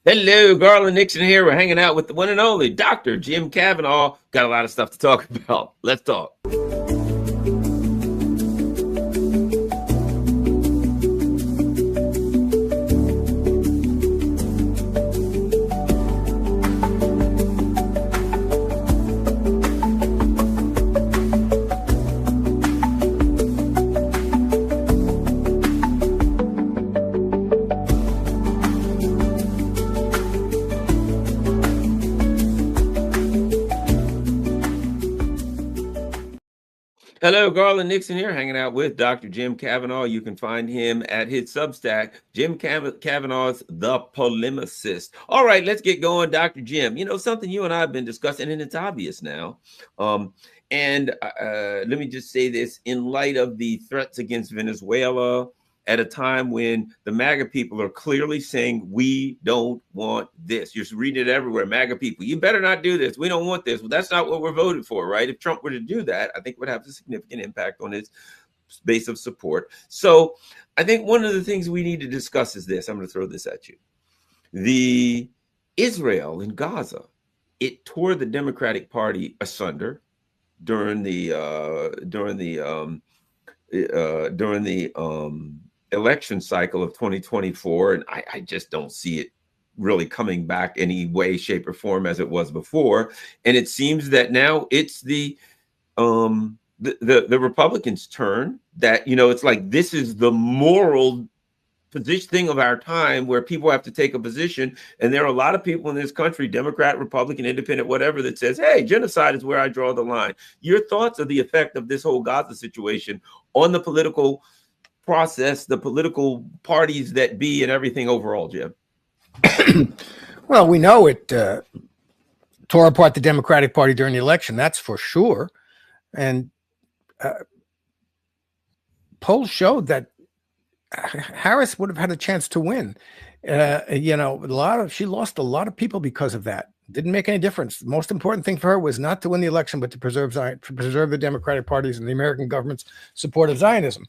Hello, Garland, Nixon here. We're hanging out with the one and only Dr. Jim Kavanaugh. Got a lot of stuff to talk about. Let's talk. Hello, Garland Nixon here, hanging out with Dr. Jim Kavanaugh. You can find him at his Substack, Jim Kavanaugh's The Polemicist. All right, let's get going, Dr. Jim. You know, something you and I have been discussing, and it's obvious now. Let me just say this, in light of the threats against Venezuela, at a time when the MAGA people are clearly saying, we don't want this. You're reading it everywhere, MAGA people, you better not do this. We don't want this. Well, that's not what we're voted for, right? If Trump were to do that, I think it would have a significant impact on his base of support. So I think one of the things we need to discuss is this. I'm going to throw this at you. The Israel in Gaza, it tore the Democratic Party asunder during the election cycle of 2024, and I just don't see it really coming back any way, shape, or form as it was before. And it seems that now it's the Republicans' turn. That, you know, it's like this is the moral position thing of our time, where people have to take a position, and there are a lot of people in this country, Democrat, Republican, Independent, whatever, that says, hey, genocide is where I draw the line. Your thoughts of the effect of this whole Gaza situation on the political process, the political parties that be, and everything overall, Jim? Well, we know it tore apart the Democratic Party during the election, that's for sure. And polls showed that Harris would have had a chance to win. She lost a lot of people because of that. Didn't make any difference. The most important thing for her was not to win the election, but to preserve the Democratic parties and the American government's support of Zionism.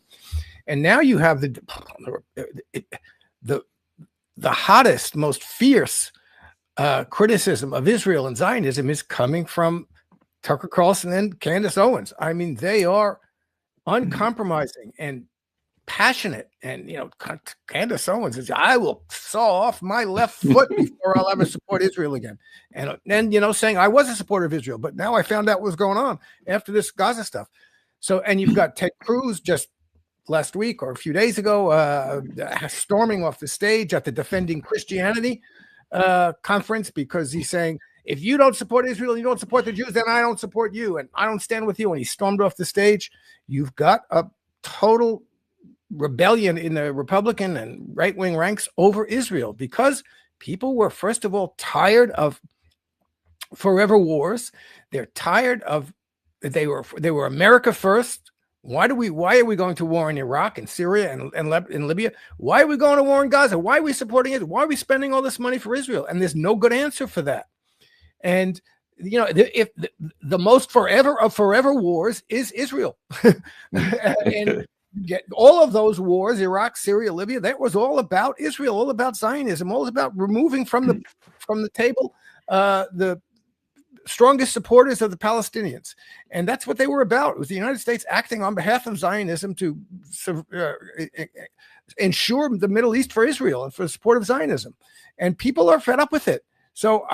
And now you have the hottest, most fierce criticism of Israel and Zionism is coming from Tucker Carlson and Candace Owens. I mean, they are uncompromising and passionate. And, you know, Candace Owens says, I will saw off my left foot before I'll ever support Israel again. And then, you know, saying I was a supporter of Israel, but now I found out what was going on after this Gaza stuff. So, and you've got Ted Cruz just last week or a few days ago, storming off the stage at the Defending Christianity conference, because he's saying, if you don't support Israel, you don't support the Jews, then I don't support you, and I don't stand with you. And he stormed off the stage. You've got a total rebellion in the Republican and right-wing ranks over Israel, because people were, first of all, tired of forever wars. They're tired of, they were America first. Why are we going to war in Iraq and Syria and Libya? Why are we going to war in Gaza? Why are we supporting it? Why are we spending all this money for Israel? And there's no good answer for that. And, you know, if the most forever of forever wars is Israel. And all of those wars, Iraq, Syria, Libya, that was all about Israel, all about Zionism, all about removing from the table the strongest supporters of the Palestinians. And that's what they were about. It was the United States acting on behalf of Zionism to ensure the Middle East for Israel and for the support of Zionism. And people are fed up with it. So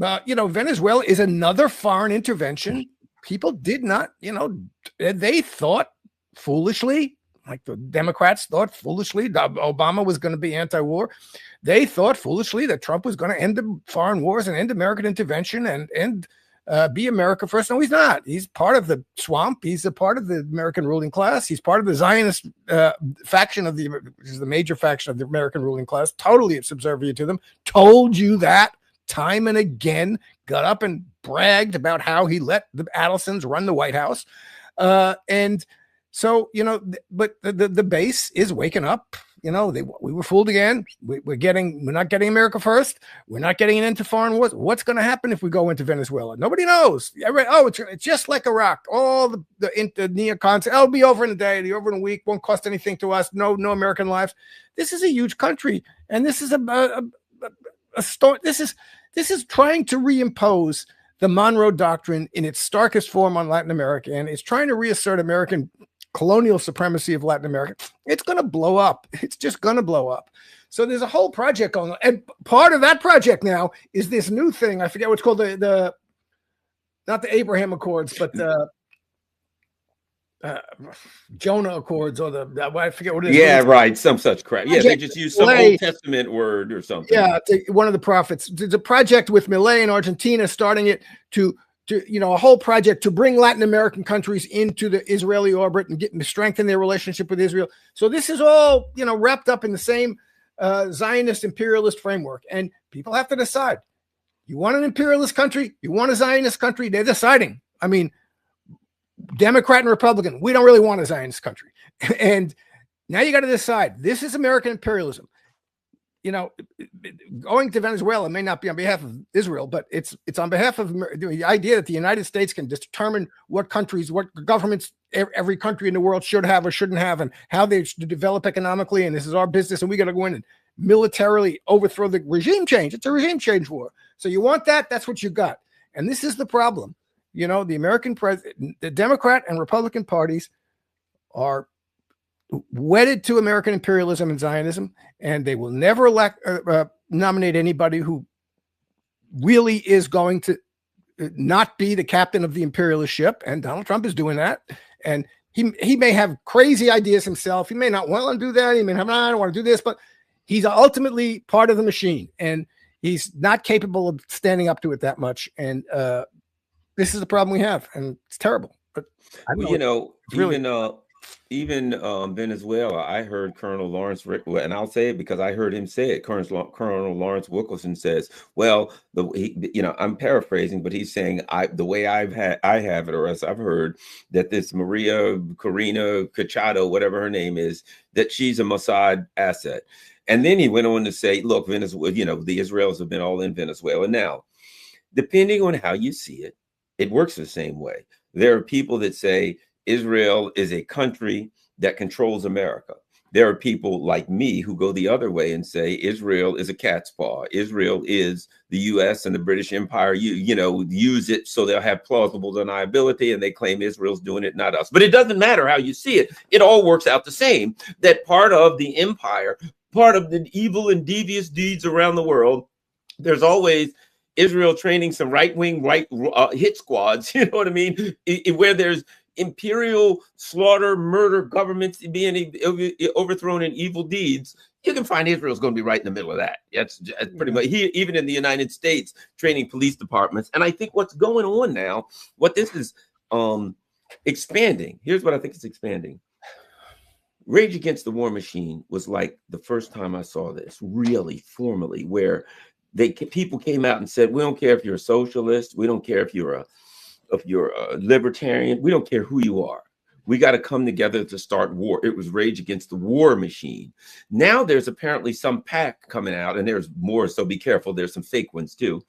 Venezuela is another foreign intervention. People did not, they thought foolishly, like the Democrats thought foolishly, Obama was going to be anti-war. They thought foolishly that Trump was going to end the foreign wars and end American intervention and be America first. No, he's not. He's part of the swamp. He's a part of the American ruling class. He's part of the Zionist faction which is the major faction of the American ruling class, totally subservient to them. Told you that time and again, got up and bragged about how he let the Adelsons run the White House. And so, but the base is waking up. we were fooled again. We're not getting America first. We're not getting into foreign wars. What's going to happen if we go into Venezuela? Nobody knows. It's just like Iraq. All the neocons, it'll be over in a day. It'll be over in a week. Won't cost anything to us. No American lives. This is a huge country, and this is a story. This is trying to reimpose the Monroe Doctrine in its starkest form on Latin America, and it's trying to reassert American colonial supremacy of Latin America. It's going to blow up. It's just going to blow up. So there's a whole project going on. And part of that project now is this new thing. I forget what's called the not the Abraham Accords, but the Jonah Accords, or I forget what it is. Yeah, right. Some such crap. Yeah, they just use some Old Testament word or something. Yeah, one of the prophets. There's a project with Milei in Argentina starting it to a whole project to bring Latin American countries into the Israeli orbit and to strengthen their relationship with Israel. So this is all, wrapped up in the same Zionist imperialist framework. And people have to decide. You want an imperialist country? You want a Zionist country? They're deciding. I mean, Democrat and Republican, we don't really want a Zionist country. And now you got to decide. This is American imperialism. Going to Venezuela may not be on behalf of Israel, but it's on behalf of the idea that the United States can determine what governments every country in the world should have or shouldn't have, and how they should develop economically. And this is our business, and we got to go in and militarily overthrow the regime change. It's a regime change war. So you want that? That's what you got. And this is the problem. The American president, the Democrat and Republican parties are wedded to American imperialism and Zionism, and they will never nominate anybody who really is going to not be the captain of the imperialist ship. And Donald Trump is doing that. And he may have crazy ideas himself. He may not want to do that. He may have, I don't want to do this, but he's ultimately part of the machine, and he's not capable of standing up to it that much. And this is the problem we have, and it's terrible. But even Venezuela, I heard Colonel Lawrence, and I'll say it because I heard him say it. Colonel Lawrence Wilkerson says, "Well, I'm paraphrasing, but he's saying the way I have it, or as I've heard, that this Maria Corina Cachado, whatever her name is, that she's a Mossad asset." And then he went on to say, "Look, Venezuela, the Israelis have been all in Venezuela now. Depending on how you see it, it works the same way. There are people that say Israel is a country that controls America. There are people like me who go the other way and say Israel is a cat's paw. Israel is the U.S. and the British Empire. Use it so they'll have plausible deniability, and they claim Israel's doing it, not us. But it doesn't matter how you see it. It all works out the same. That part of the empire, part of the evil and devious deeds around the world, there's always Israel training some right-wing hit squads. You know what I mean? Where there's imperial slaughter, murder, governments being overthrown in evil deeds, you can find Israel's going to be right in the middle of that. That's pretty much even in the United States, training police departments. And I think what's going on now, what this is expanding. Here's what I think it's expanding. Rage Against the War Machine was like the first time I saw this really formally, where people came out and said, we don't care if you're a socialist, we don't care if you're a libertarian, we don't care who you are. We got to come together to start war. It was Rage Against the War Machine. Now there's apparently some pack coming out, and there's more, so be careful. There's some fake ones too.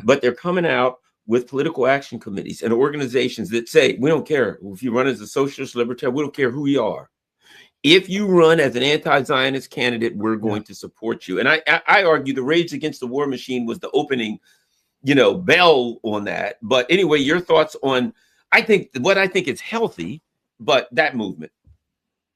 But they're coming out with political action committees and organizations that say, we don't care if you run as a socialist, libertarian, we don't care who you are. If you run as an anti-Zionist candidate, we're going to support you. And I argue the Rage Against the War Machine was the opening, bell on that. But anyway, your thoughts on, I think it's healthy, but that movement.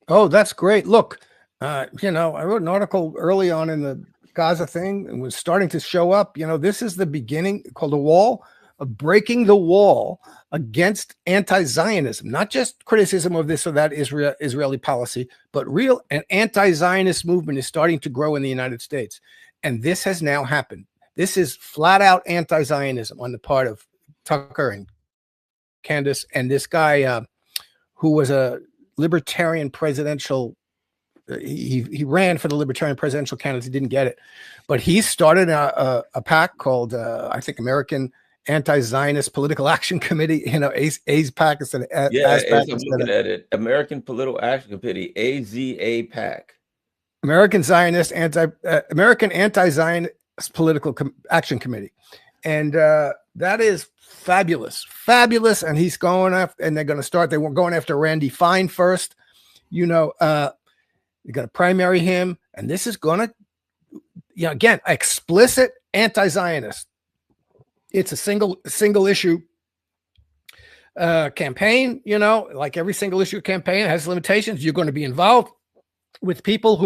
Oh, that's great. Look, I wrote an article early on in the Gaza thing and was starting to show up. This is the beginning, called a wall of breaking the wall against anti-Zionism, not just criticism of this or that Israeli policy, but real an anti-Zionist movement is starting to grow in the United States. And this has now happened. This is flat out anti-Zionism on the part of Tucker and Candace and this guy who was a libertarian presidential. He ran for the libertarian presidential candidacy, didn't get it, but he started a PAC called I think American Anti-Zionist Political Action Committee. AZPAC instead of I'm looking at it. American Political Action Committee, AZAPAC. American Anti-Zionist Political Action Committee, and that is fabulous. And he's going after, and they're going to start. They were going after Randy Fine first. You got to primary him, and this is going to, again, explicit anti-Zionist. It's a single issue campaign. Like every single issue campaign has limitations. You're going to be involved with people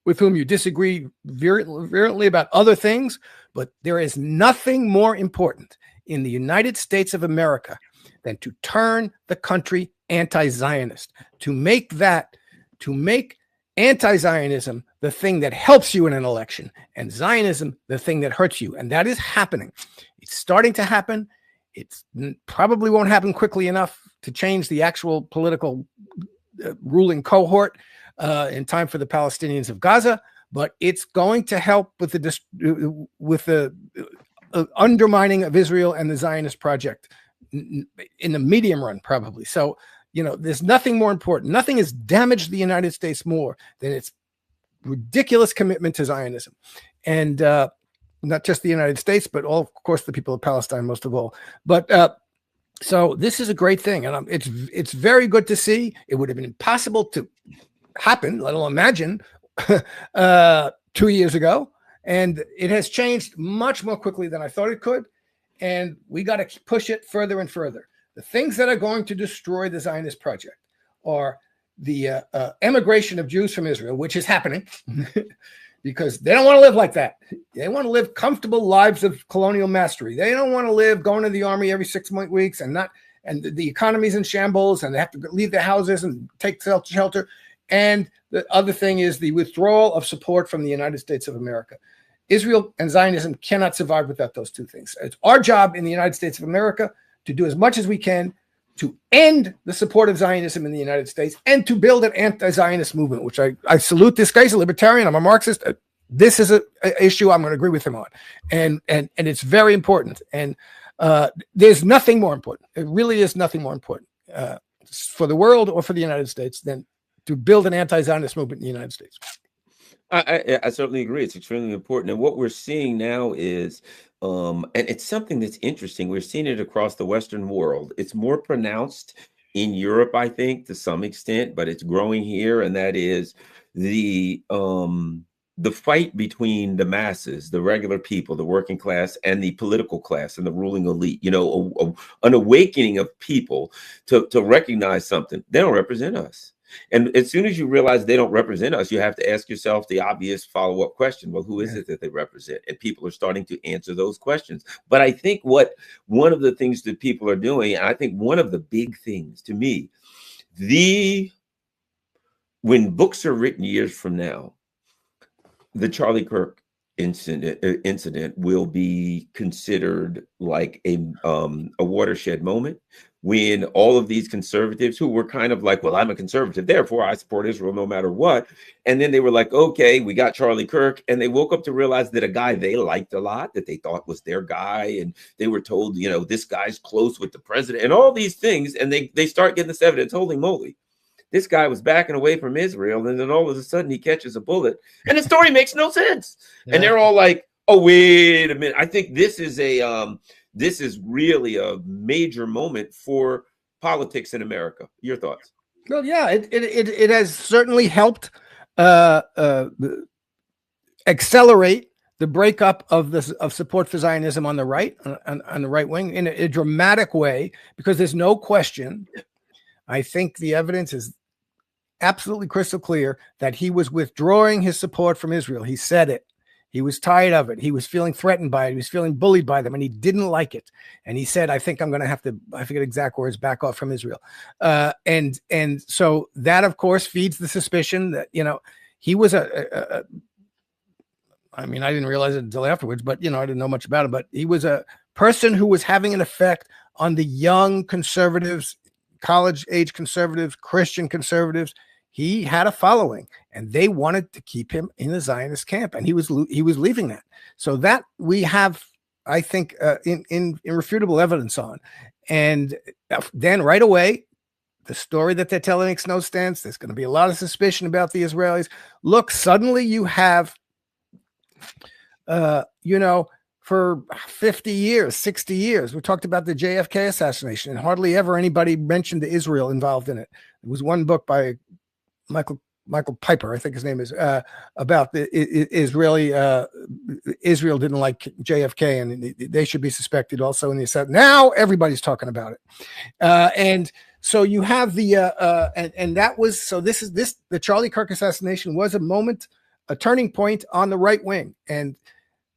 with whom you disagree virulently about other things, but there is nothing more important in the United States of America than to turn the country anti-Zionist, to make anti-Zionism the thing that helps you in an election, and Zionism the thing that hurts you. And that is happening. It's starting to happen. It probably won't happen quickly enough to change the actual political ruling cohort in time for the Palestinians of Gaza, but it's going to help with the undermining of Israel and the Zionist project in the medium run, probably. So, there's nothing more important. Nothing has damaged the United States more than its ridiculous commitment to Zionism. And not just the United States, but of course, the people of Palestine, most of all. But so this is a great thing. And it's very good to see. It would have been impossible to happen, let alone imagine, 2 years ago. And it has changed much more quickly than I thought it could. And we got to push it further and further. The things that are going to destroy the Zionist project are the emigration of Jews from Israel, which is happening because they don't want to live like that. They want to live comfortable lives of colonial mastery. They don't want to live going to the army every 6 weeks and the economy's in shambles and they have to leave their houses and take shelter. And the other thing is the withdrawal of support from the United States of America. Israel and Zionism cannot survive without those two things. It's our job in the United States of America to do as much as we can to end the support of Zionism in the United States and to build an anti-Zionist movement, which I salute this guy. He's a libertarian. I'm a Marxist. This is an issue I'm going to agree with him on. And it's very important. And there's nothing more important. It really is nothing more important for the world or for the United States than to build an anti-Zionist movement in the United States. I certainly agree. It's extremely important. And what we're seeing now is, and it's something that's interesting. We're seeing it across the Western world. It's more pronounced in Europe, I think, to some extent, but it's growing here. And that is the fight between the masses, the regular people, the working class, and the political class and the ruling elite. An awakening of people to recognize something. They don't represent us. And as soon as you realize they don't represent us, you have to ask yourself the obvious follow-up question. Well, who is it that they represent? And people are starting to answer those questions. But I think one of the things that people are doing, and I think one of the big things to me, when books are written years from now, the Charlie Kirk incident will be considered like a watershed moment, when all of these conservatives who were kind of like, well, I'm a conservative, therefore I support Israel no matter what. And then they were like, okay, we got Charlie Kirk. And they woke up to realize that a guy they liked a lot, that they thought was their guy. And they were told, this guy's close with the president and all these things. And they start getting this evidence. Holy moly, this guy was backing away from Israel. And then all of a sudden he catches a bullet and the story makes no sense. Yeah. And they're all like, oh, wait a minute. I think this is really a major moment for politics in America. Your thoughts? Well, yeah, it has certainly helped accelerate the breakup of support for Zionism on the right, on the right wing, in a dramatic way, because there's no question. I think the evidence is absolutely crystal clear that he was withdrawing his support from Israel. He said it. He was tired of it. He was feeling threatened by it. He was feeling bullied by them, and he didn't like it. And he said, I think I'm going to have to, I forget exact words, back off from Israel. And so that, of course, feeds the suspicion that, he was I mean, I didn't realize it until afterwards, but, I didn't know much about him. But he was a person who was having an effect on the young conservatives, college-age conservatives, Christian conservatives. He had a following, and they wanted to keep him in the Zionist camp, and he was leaving that. So that we have, I think, in irrefutable evidence on. And then right away, The story that they're telling makes no sense. There's going to be a lot of suspicion about the Israelis. Look, suddenly you have, for 50 years, 60 years, we talked about the JFK assassination, and hardly ever anybody mentioned Israel involved in it. There was one book by Michael Piper, I think his name is, about the Israeli. Israel didn't like JFK, and they should be suspected also in the assassination. Now everybody's talking about it, and so you have the and that was the Charlie Kirk assassination was a turning point on the right wing, and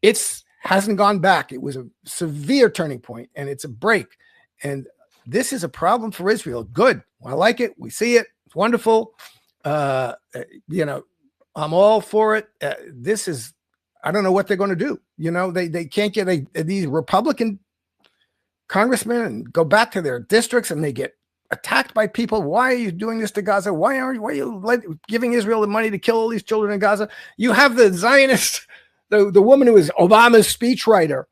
it's hasn't gone back. It was a severe turning point, and it's a break, and this is a problem for Israel. Good, I like it. We see it. It's wonderful. I'm all for it. I don't know what they're going to do. They can't get these Republican congressmen and go back to their districts, and they get attacked by people. Why are you doing this to Gaza? Why are you giving Israel the money to kill all these children in Gaza? You have the Zionist, the woman who is Obama's speechwriter,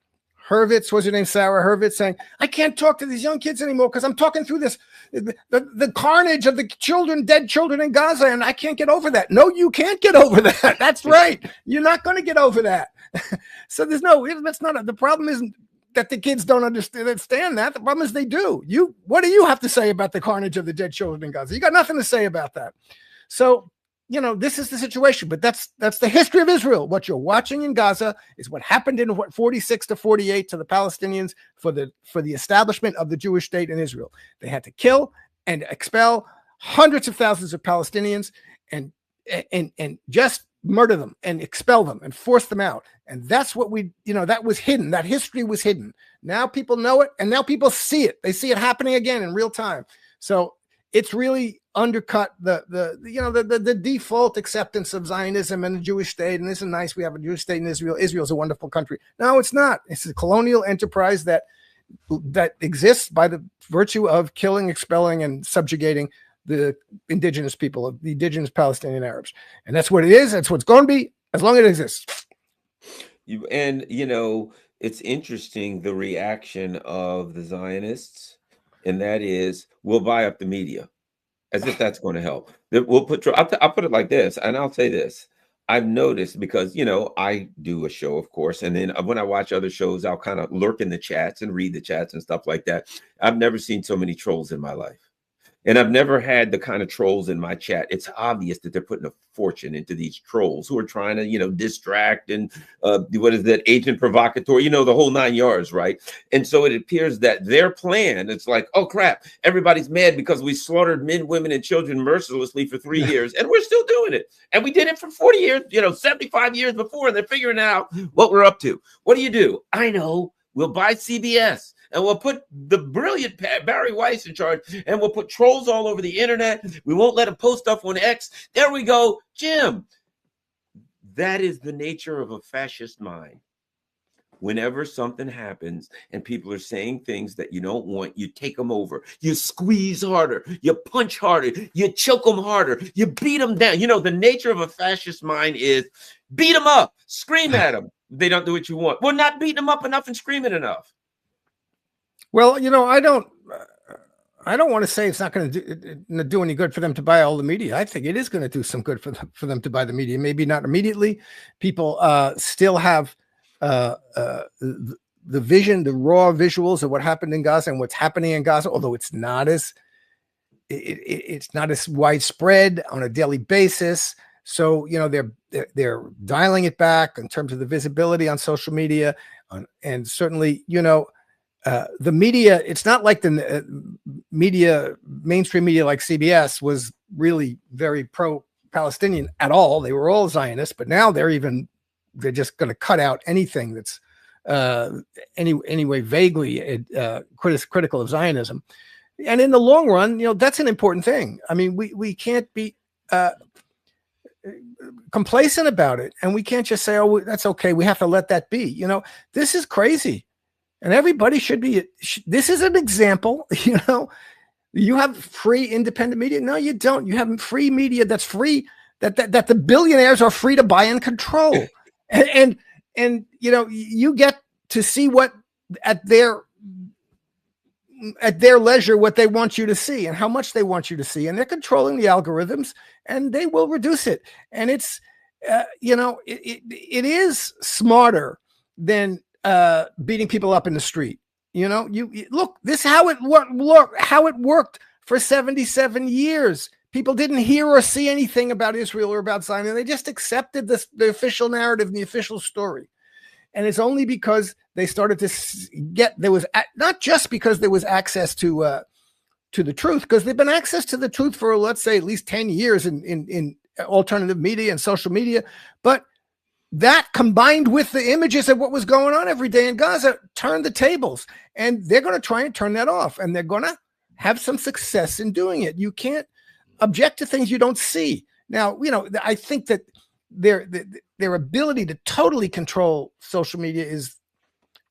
Hurwitz, what's her name? Sarah Hurwitz, saying, I can't talk to these young kids anymore because I'm talking through the carnage of the dead children in Gaza, and I can't get over that. No, you can't get over that. That's right. You're not going to get over that. So the problem isn't that the kids don't understand that. The problem is they do. What do you have to say about the carnage of the dead children in Gaza? You got nothing to say about that. So, this is the situation, but that's the history of Israel. What you're watching in Gaza is what happened in 46 to 48 to the Palestinians for the establishment of the Jewish state in Israel. They had to kill and expel hundreds of thousands of Palestinians and just murder them and expel them and force them out. And that's what that was hidden. That history was hidden. Now people know it, and now people see it. They see it happening again in real time. So it's really undercut the default acceptance of Zionism and the Jewish state. And this is nice. We have a Jewish state in Israel. Israel's a wonderful country. No, it's not. It's a colonial enterprise that exists by the virtue of killing, expelling, and subjugating the indigenous people, the indigenous Palestinian Arabs. And that's what it is. That's what it's going to be as long as it exists. It's interesting, the reaction of the Zionists, and that is, we'll buy up the media, as if that's going to help. I'll put it like this, and I'll say this. I've noticed, because, I do a show, of course, and then when I watch other shows, I'll kind of lurk in the chats and read the chats and stuff like that. I've never seen so many trolls in my life. And I've never had the kind of trolls in my chat. It's obvious that they're putting a fortune into these trolls who are trying to, distract and what is that, agent provocateur, the whole 9 yards, right? And so it appears that their plan, it's like, oh crap, everybody's mad because we slaughtered men, women, and children mercilessly for 3 years, and we're still doing it. And we did it for 40 years, 75 years before, and they're figuring out what we're up to. What do? I know, we'll buy CBS. And we'll put the brilliant Barry Weiss in charge, and we'll put trolls all over the internet. We won't let them post stuff on X. There we go. Jim, that is the nature of a fascist mind. Whenever something happens and people are saying things that you don't want, you take them over. You squeeze harder. You punch harder. You choke them harder. You beat them down. The nature of a fascist mind is beat them up, scream at them. They don't do what you want. We're not beating them up enough and screaming enough. Well, I don't want to say it's not going to do any good for them to buy all the media. I think it is going to do some good for them to buy the media. Maybe not immediately. People still have the vision, the raw visuals of what happened in Gaza and what's happening in Gaza, although it's not as widespread on a daily basis. So they're dialing it back in terms of the visibility on social media, and certainly the media. It's not like the mainstream media like CBS was really very pro-Palestinian at all. They were all Zionists, but now they're just going to cut out anything that's anyway vaguely critical of Zionism. And in the long run, that's an important thing. I mean, we can't be complacent about it, and we can't just say, "Oh, that's okay. We have to let that be." This is crazy. And everybody should be. This is an example. You have free independent media. No, you don't. You have free media that's free. That the billionaires are free to buy and control. and you get to see what at their at their leisure what they want you to see and how much they want you to see. And they're controlling the algorithms, and they will reduce it. And it's, it is smarter than beating people up in the street. You look, this is how it worked for 77 years. People didn't hear or see anything about Israel or about Zionism. They just accepted the official narrative and the official story. And it's only because they started to not just because there was access to the truth, because there've been access to the truth for, let's say, at least 10 years in alternative media and social media. But that, combined with the images of what was going on every day in Gaza, turned the tables. And they're going to try and turn that off. And they're going to have some success in doing it. You can't object to things you don't see. Now, I think that their ability to totally control social media is,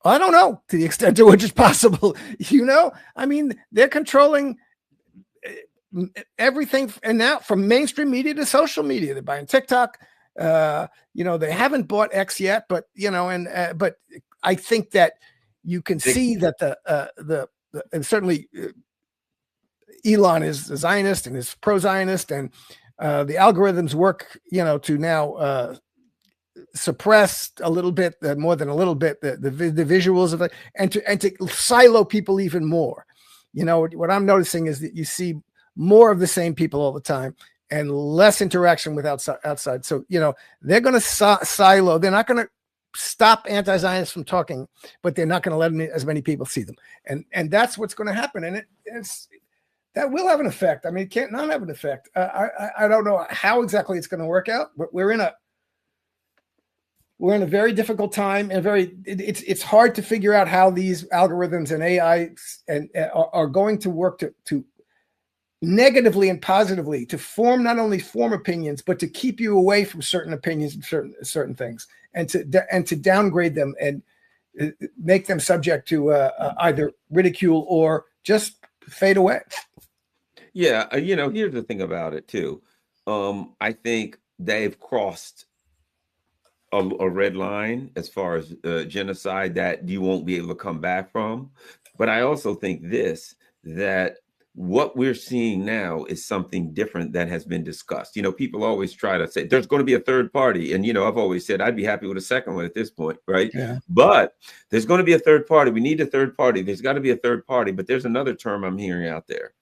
I don't know, to the extent to which is possible. I mean, they're controlling everything, and now from mainstream media to social media. They're buying TikTok. They haven't bought X yet, but but I think that you can see that and certainly Elon is a Zionist and is pro-Zionist, and the algorithms work, to now suppress a little bit, more than a little bit, the visuals of it, and to silo people even more. What I'm noticing is that you see more of the same people all the time and less interaction with outside. So, they're going to silo. They're not going to stop anti-Zionists from talking, but they're not going to let as many people see them. And that's what's going to happen. And that will have an effect. I mean, it can't not have an effect. I don't know how exactly it's going to work out, but we're in a very difficult time, and it's hard to figure out how these algorithms and AI are going to work to negatively and positively to not only form opinions, but to keep you away from certain opinions and certain things, and to downgrade them and make them subject to either ridicule or just fade away. Yeah, here's the thing about it too. I think they've crossed a red line as far as genocide that you won't be able to come back from. But I also think that what we're seeing now is something different that has been discussed. People always try to say there's going to be a third party. And, I've always said I'd be happy with a second one at this point. Right. Yeah. But there's going to be a third party. We need a third party. There's got to be a third party. But there's another term I'm hearing out there.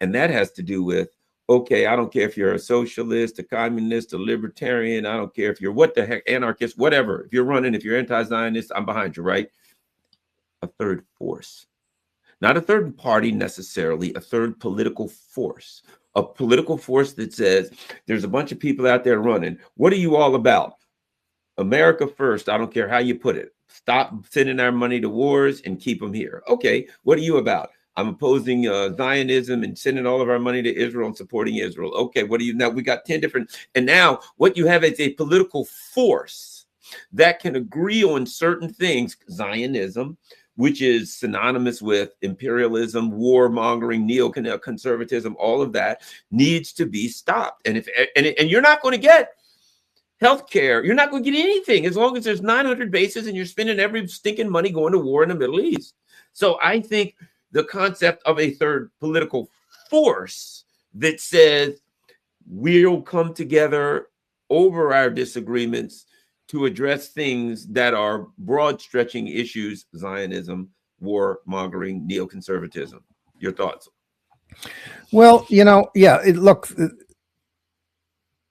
And that has to do with, okay, I don't care if you're a socialist, a communist, a libertarian. I don't care if you're what the heck, anarchist, whatever. If you're running, if you're anti-Zionist, I'm behind you, right? A third force. Not a third party necessarily, a third political force. A political force that says there's a bunch of people out there running. What are you all about? America first. I don't care how you put it. Stop sending our money to wars and keep them here. Okay, what are you about? I'm opposing Zionism and sending all of our money to Israel and supporting Israel. Okay, what do you now? We got 10 different. And now what you have is a political force that can agree on certain things. Zionism, which is synonymous with imperialism, warmongering, neoconservatism, all of that needs to be stopped. And you're not going to get healthcare. You're not going to get anything as long as there's 900 bases and you're spending every stinking money going to war in the Middle East. So I think the concept of a third political force that says we'll come together over our disagreements to address things that are broad stretching issues, Zionism, warmongering, neoconservatism. Your thoughts? Well, it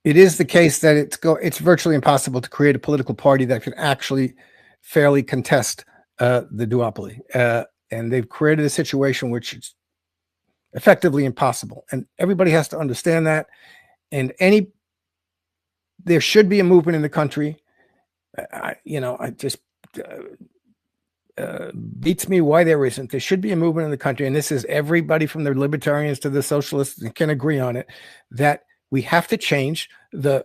is the case that it's virtually impossible to create a political party that can actually fairly contest the duopoly. And they've created a situation which is effectively impossible. And everybody has to understand that. And there should be a movement in the country. Beats me why there isn't. There should be a movement in the country. And this is everybody from the libertarians to the socialists can agree on it, that we have to change the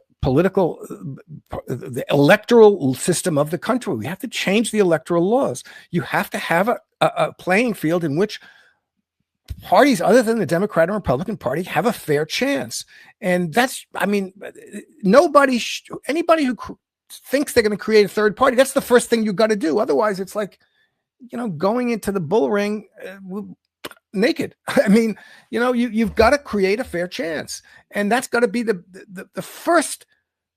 electoral system of the country. We have to change the electoral laws. You have to have a playing field in which parties other than the Democrat and Republican Party have a fair chance. And anybody who thinks they're going to create a third party, that's the first thing you got to do. Otherwise, it's like, going into the bull ring naked. I mean, you've got to create a fair chance, and that's got to be the first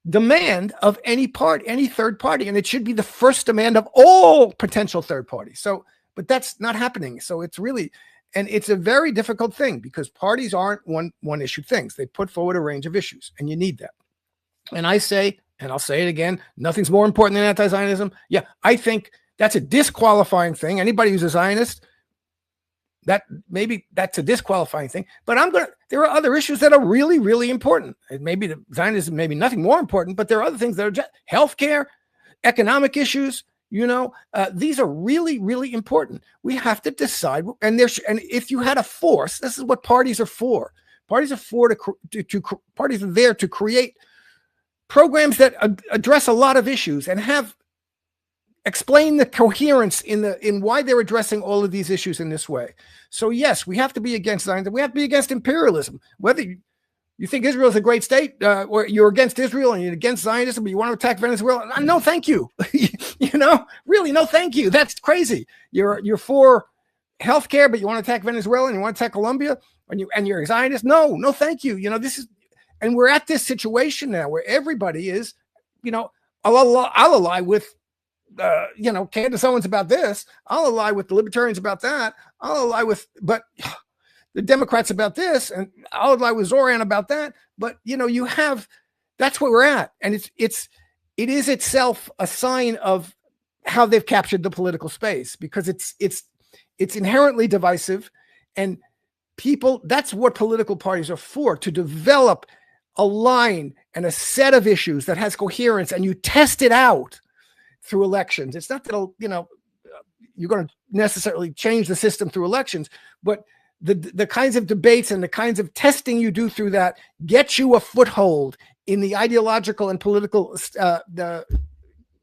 demand of any third party, and it should be the first demand of all potential third parties. So, but that's not happening. So it's really, and it's a very difficult thing because parties aren't one issue things. They put forward a range of issues, and you need that. And I say, and I'll say it again, nothing's more important than anti-Zionism. Yeah, I think that's a disqualifying thing. Anybody who's a Zionist, that's a disqualifying thing. But there are other issues that are really, really important. Maybe the Zionism, maybe nothing more important, but there are other things that are just healthcare, economic issues. These are really, really important. We have to decide. And if you had a force, this is what parties are for. Parties are parties are there to create programs that address a lot of issues and explain the coherence in why they're addressing all of these issues in this way. So yes, we have to be against Zionism. We have to be against imperialism. Whether you think Israel is a great state, or you're against Israel and you're against Zionism, but you want to attack Venezuela, no, thank you. Really, no, thank you. That's crazy. You're for healthcare, but you want to attack Venezuela and you want to attack Colombia, and you're a Zionist. No, thank you. And we're at this situation now where everybody is, I'll ally with. Candace Owens about this. I'll ally with the libertarians about that. I'll ally with, but the Democrats about this, and I'll ally with Zoran about that. But that's where we're at, and it is itself a sign of how they've captured the political space because it's inherently divisive, and people. That's what political parties are for, to develop a line and a set of issues that has coherence, and you test it out through elections. It's not that you're going to necessarily change the system through elections, but the kinds of debates and the kinds of testing you do through that get you a foothold in the ideological and political the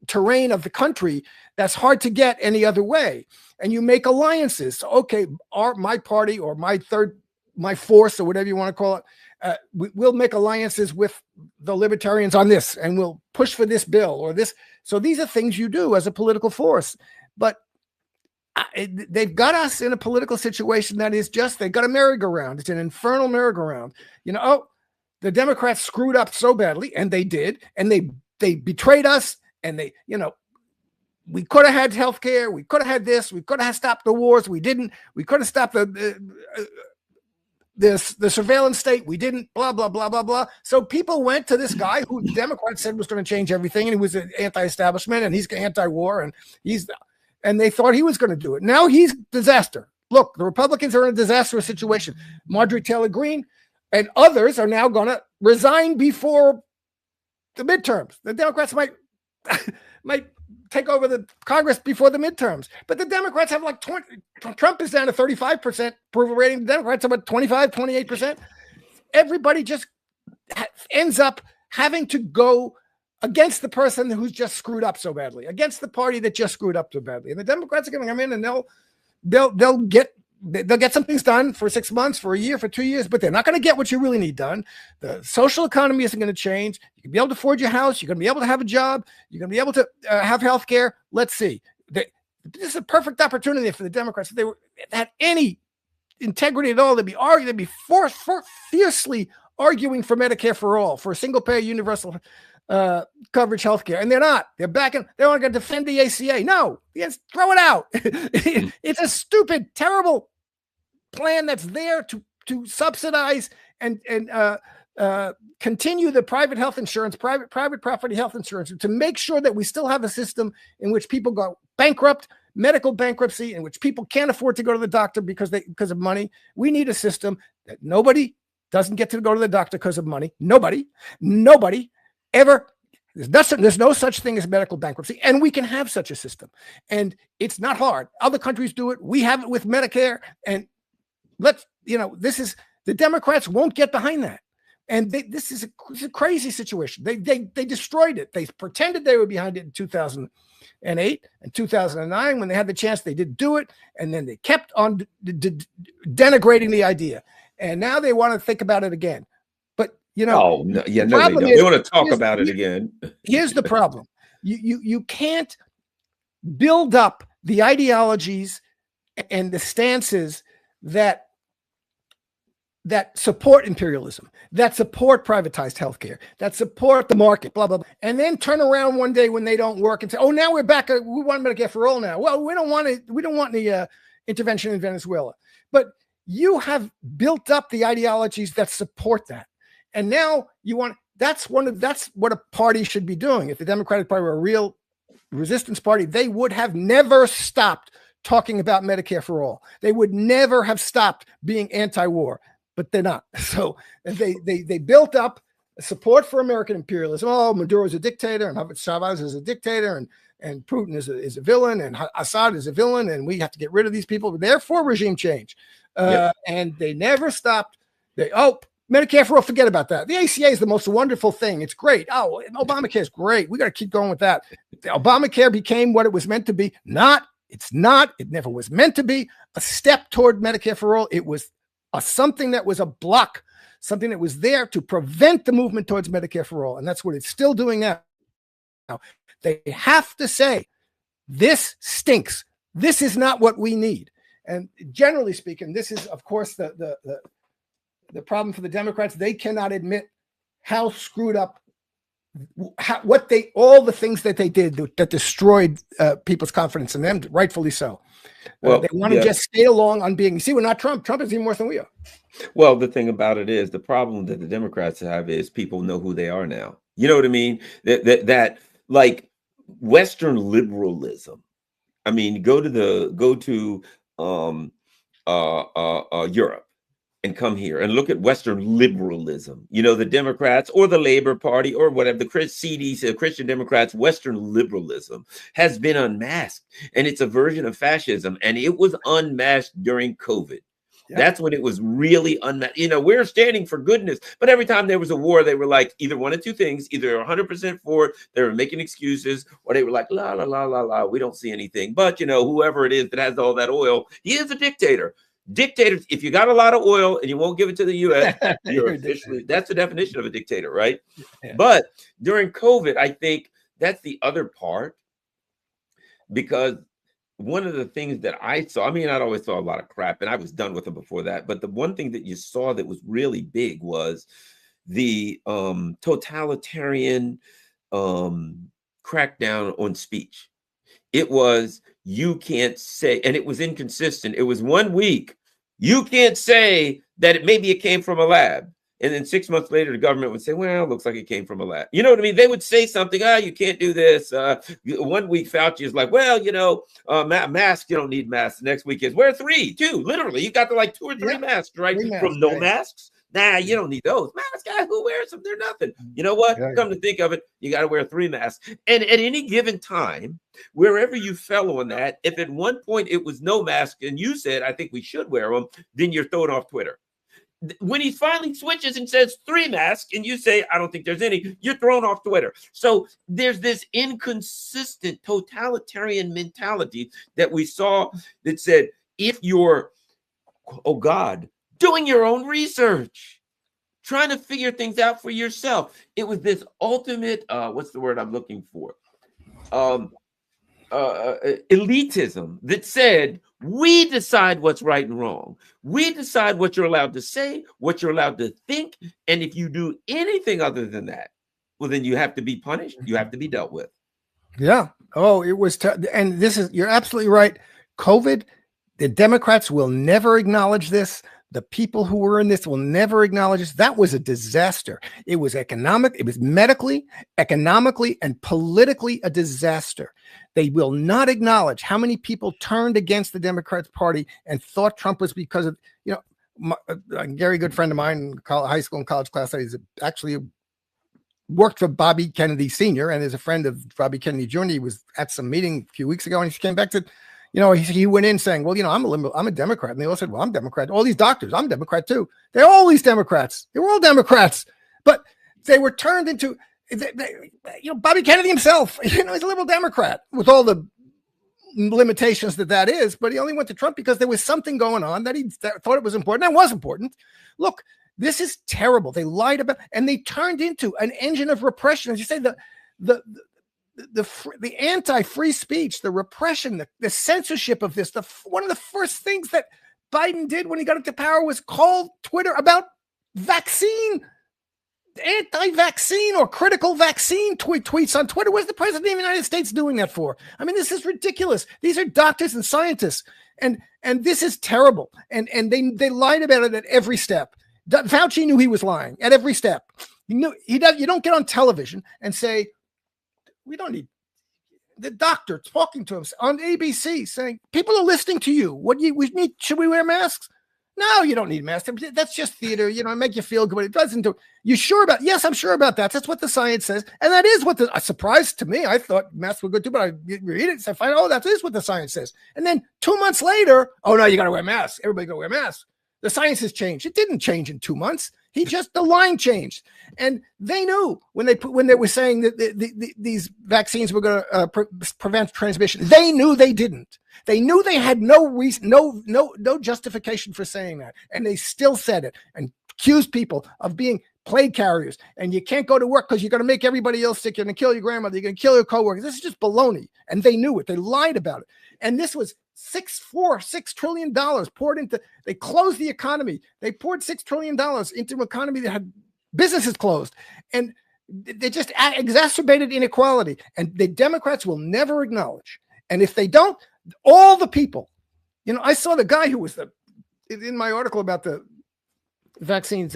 terrain of the country that's hard to get any other way. And you make alliances. So, okay, my party or my force or whatever you want to call it, we'll make alliances with the libertarians on this, and we'll push for this bill or this. So these are things you do as a political force, but they've got us in a political situation that is they've got a merry-go-round. It's an infernal merry-go-round. The Democrats screwed up so badly, and they did, and they betrayed us, and we could have had healthcare, we could have had this, we could have stopped the wars, we didn't. We could have stopped the surveillance state, we didn't, blah, blah, blah, blah, blah. So people went to this guy who the Democrats said was going to change everything, and he was an anti-establishment, and he's anti-war, and they thought he was going to do it. Now he's disaster. Look, the Republicans are in a disastrous situation. Marjorie Taylor Greene and others are now going to resign before the midterms. The Democrats might take over the Congress before the midterms. But the Democrats have like 20. Trump is down to 35% approval rating. The Democrats have about 25, 28%. Everybody just ends up having to go against the person who's just screwed up so badly, against the party that just screwed up so badly. And the Democrats are going to come in and they'll get some things done for 6 months, for a year, for 2 years, but they're not going to get what you really need done. The social economy isn't going to change. You can be able to afford your house. You're going to be able to have a job. You're going to be able to have health care. Let's see. This is a perfect opportunity for the Democrats. If they had any integrity at all, they'd be fiercely arguing for Medicare for all, for single-payer universal coverage healthcare, and they're not. They're backing. They want to defend the ACA. No, yes, throw it out. It's a stupid, terrible plan that's there to subsidize and continue the private health insurance, private property health insurance, to make sure that we still have a system in which people go bankrupt, medical bankruptcy, in which people can't afford to go to the doctor because of money. We need a system that nobody doesn't get to go to the doctor because of money. Nobody ever. There's no such thing as medical bankruptcy, and we can have such a system, and it's not hard. Other countries do it. We have it with Medicare, and this is, the Democrats won't get behind that, and this is a crazy situation. They destroyed it. They pretended they were behind it in 2008 and 2009 when they had the chance. They didn't do it, and then they kept on denigrating the idea, and now they want to think about it again. They want to talk about it again. Here's the problem. You can't build up the ideologies and the stances that support imperialism, that support privatized healthcare, that support the market, blah, blah, blah, and then turn around one day when they don't work and say, oh, now we're back. We want Medicare for all now. Well, we don't want it. We don't want the intervention in Venezuela. But you have built up the ideologies that support that. And now you want, that's what a party should be doing. If the Democratic Party were a real resistance party, they would have never stopped talking about Medicare for all. They would never have stopped being anti-war. But they're not. So they built up support for American imperialism. Oh, Maduro is a dictator, and Chavez is a dictator, and Putin is a villain, and Assad is a villain, and we have to get rid of these people. Therefore, regime change. And they never stopped. Medicare for all, forget about that. The ACA is the most wonderful thing. It's great. Oh, Obamacare is great. We got to keep going with that. Obamacare became what it was meant to be. It's not. It never was meant to be a step toward Medicare for all. It was something that was a block, something that was there to prevent the movement towards Medicare for all. And that's what it's still doing now. They have to say, this stinks. This is not what we need. And generally speaking, this is, of course, the problem for the Democrats. They cannot admit how screwed up, all the things that they did that destroyed people's confidence in them, rightfully so. Well, they want to just stay along on being, you see, we're not Trump. Trump is even worse than we are. Well, the thing about it is, the problem that the Democrats have is people know who they are now. You know what I mean? That like Western liberalism. I mean, go to Europe and come here and look at Western liberalism. You know, the Democrats or the Labor Party or whatever, the CDs, Christian Democrats, Western liberalism has been unmasked, and it's a version of fascism, and it was unmasked during COVID. Yeah. That's when it was really unmasked. You know, we're standing for goodness, but every time there was a war, they were like either one of two things: either 100% for it, they were making excuses, or they were like, la, la, la, la, la, we don't see anything. But, you know, whoever it is that has all that oil, he is a dictator. Dictators, if you got a lot of oil and you won't give it to the U.S., you're officially, that's the definition of a dictator, right? Yeah. But during COVID, I think that's the other part, because one of the things that I saw, I mean, I'd always saw a lot of crap, and I was done with it before that. But the one thing that you saw that was really big was the totalitarian crackdown on speech. It was, you can't say, and it was inconsistent. It was 1 week. You can't say that maybe it came from a lab. And then 6 months later, the government would say, well, it looks like it came from a lab. You know what I mean? They would say something, you can't do this. 1 week, Fauci is like, well, you know, masks, you don't need masks. The next week is, wear 3, 2, literally. You got the like 2 or 3 masks, right? From no masks. Nah, you don't need those. Masks, guy, who wears them? They're nothing. You know what? Yeah. Come to think of it, you got to wear 3 masks. And at any given time, wherever you fell on that, if at one point it was no mask and you said, I think we should wear them, then you're thrown off Twitter. When he finally switches and says 3 masks and you say, I don't think there's any, you're thrown off Twitter. So there's this inconsistent totalitarian mentality that we saw that said, if you're, oh God, doing your own research, trying to figure things out for yourself. It was this ultimate, what's the word I'm looking for? Elitism that said, we decide what's right and wrong. We decide what you're allowed to say, what you're allowed to think. And if you do anything other than that, well, then you have to be punished. You have to be dealt with. Yeah. Oh, it was, and this is, you're absolutely right. COVID, the Democrats will never acknowledge this. The people who were in this will never acknowledge this. That was a disaster. It was economic. It was medically, economically, and politically a disaster. They will not acknowledge how many people turned against the Democratic Party and thought Trump was because of, you know, a very good friend of mine in high school and college class. He's actually worked for Bobby Kennedy Sr. and is a friend of Bobby Kennedy Jr. He was at some meeting a few weeks ago, and he came back to, you know, he went in saying, well, you know, I'm a Democrat. And they all said, well, I'm Democrat. All these doctors, I'm Democrat too. They're all these Democrats. They were all Democrats. But they were turned into, you know, Bobby Kennedy himself, you know, he's a liberal Democrat with all the limitations that is. But he only went to Trump because there was something going on that he thought it was important. And it was important. Look, this is terrible. They lied about, and they turned into an engine of repression. As you say, the anti-free speech, the repression, the censorship of this, one of the first things that Biden did when he got into power was call Twitter about vaccine, anti-vaccine or critical vaccine tweets on Twitter. Where's the president of the United States doing that for? I mean, this is ridiculous. These are doctors and scientists, and this is terrible. And they lied about it at every step. Fauci knew he was lying at every step. You don't get on television and say, we don't need the doctor talking to him on ABC saying, people are listening to you. Should we wear masks? No, you don't need masks. That's just theater. Make you feel good. It doesn't do. You sure about? Yes, I'm sure about that. That's what the science says, and that is what a surprise to me. I thought masks were good too, but I read it and I find, that is what the science says. And then 2 months later, oh no, you got to wear masks. Everybody got to wear masks. The science has changed. It didn't change in 2 months. The line changed, and they knew when they were saying that these vaccines were going to prevent transmission. They knew they didn't. They knew they had no reason, no justification for saying that, and they still said it and accused people of being plague carriers. And you can't go to work because you're going to make everybody else sick. You're going to kill your grandmother. You're going to kill your coworkers. This is just baloney, and they knew it. They lied about it, and this was $6 trillion poured into. They closed the economy. They poured $6 trillion into an economy that had businesses closed, and they just exacerbated inequality. And the Democrats will never acknowledge. And if they don't, all the people, I saw the guy who was in my article about the vaccines,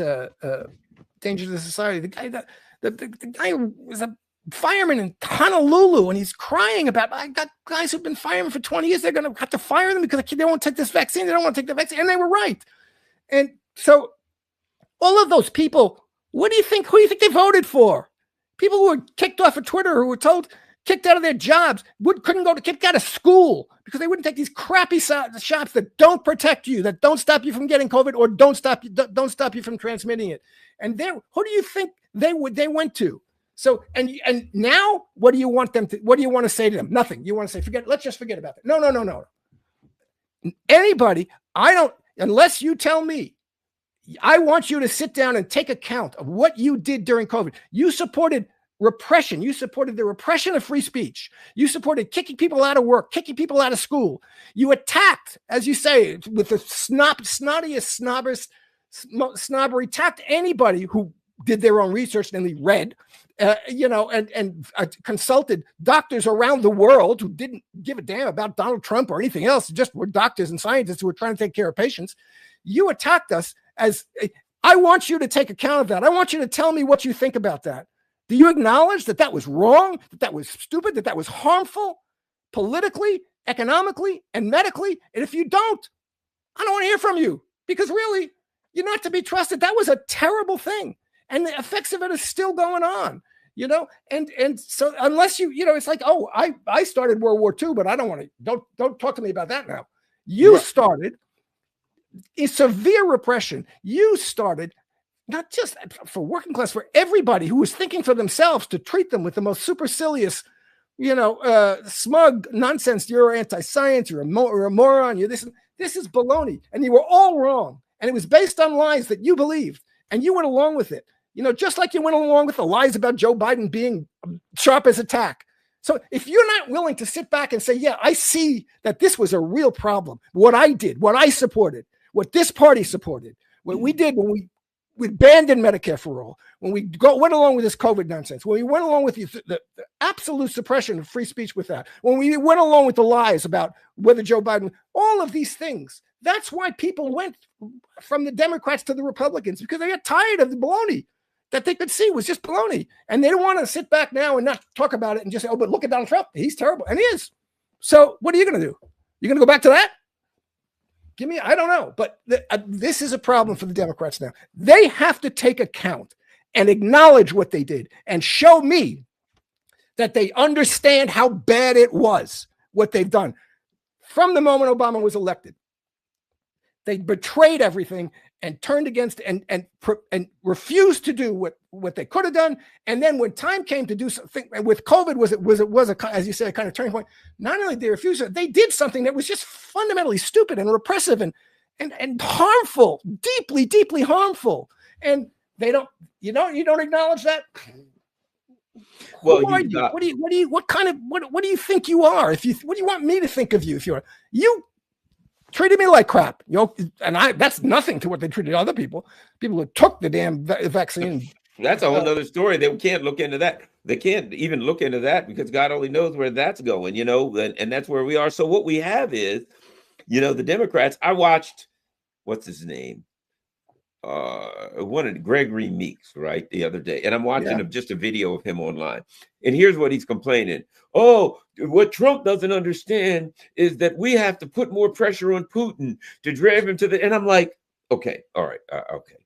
danger to society. The guy was a fireman in Honolulu, and he's crying about, I got guys who've been firemen for 20 years. They're going to have to fire them because they won't take this vaccine. They don't want to take the vaccine. And they were right. And so all of those people, who do you think they voted for? People who were kicked off of Twitter, who were kicked out of their jobs, couldn't kicked out of school because they wouldn't take these crappy shots that don't protect you, that don't stop you from getting COVID or don't stop you from transmitting it. And who do you think they went to? So, and now what do you want to say to them? Nothing. You want to say, let's just forget about it. No. Anybody, unless you tell me, I want you to sit down and take account of what you did during COVID. You supported repression. You supported the repression of free speech. You supported kicking people out of work, kicking people out of school. You attacked, as you say, with the snobbiest snobbery, attacked anybody who did their own research and they read, and consulted doctors around the world who didn't give a damn about Donald Trump or anything else, just were doctors and scientists who were trying to take care of patients. You attacked us I want you to take account of that. I want you to tell me what you think about that. Do you acknowledge that was wrong, that was stupid, that was harmful politically, economically, and medically? And if you don't, I don't want to hear from you, because really, you're not to be trusted. That was a terrible thing. And the effects of it are still going on, and so unless it's like, oh, I started World War II, but I don't want to, don't talk to me about that now. You started a severe repression. You started not just for working class, for everybody who was thinking for themselves, to treat them with the most supercilious, smug nonsense. You're anti-science, you're a moron, you're this. This is baloney. And you were all wrong. And it was based on lies that you believed. And you went along with it. Just like you went along with the lies about Joe Biden being sharp as a tack. So if you're not willing to sit back and say, yeah, I see that this was a real problem, what I did, what I supported, what this party supported, what we did when we abandoned Medicare for all, when we went along with this COVID nonsense, when we went along with the absolute suppression of free speech with that, when we went along with the lies about whether Joe Biden, all of these things, that's why people went from the Democrats to the Republicans, because they got tired of the baloney that they could see was just baloney. And they don't want to sit back now and not talk about it and just say, oh, but look at Donald Trump. He's terrible. And he is. So what are you going to do? You're going to go back to that? I don't know. But this is a problem for the Democrats now. They have to take account and acknowledge what they did and show me that they understand how bad it was, what they've done. From the moment Obama was elected, they betrayed everything and turned against and refused to do what they could have done. And then when time came to do something with COVID, was a, as you say, a kind of turning point. Not only did they refuse it, they did something that was just fundamentally stupid and repressive and harmful, deeply, deeply harmful. And they don't, you don't acknowledge that. Well, who are you? What do you think you are? What do you want me to think of you? If you treated me like crap. You know, and that's nothing to what they treated other people. People who took the damn vaccine. That's a whole nother story. They can't look into that. They can't even look into that because God only knows where that's going, you know, and that's where we are. So what we have is, you know, the Democrats. I watched, what's his name? One of Gregory Meeks, right, the other day, and I'm watching just a video of him online, and here's what he's complaining. Oh, what Trump doesn't understand is that we have to put more pressure on Putin to drive him to the. And I'm like, okay, all right, okay,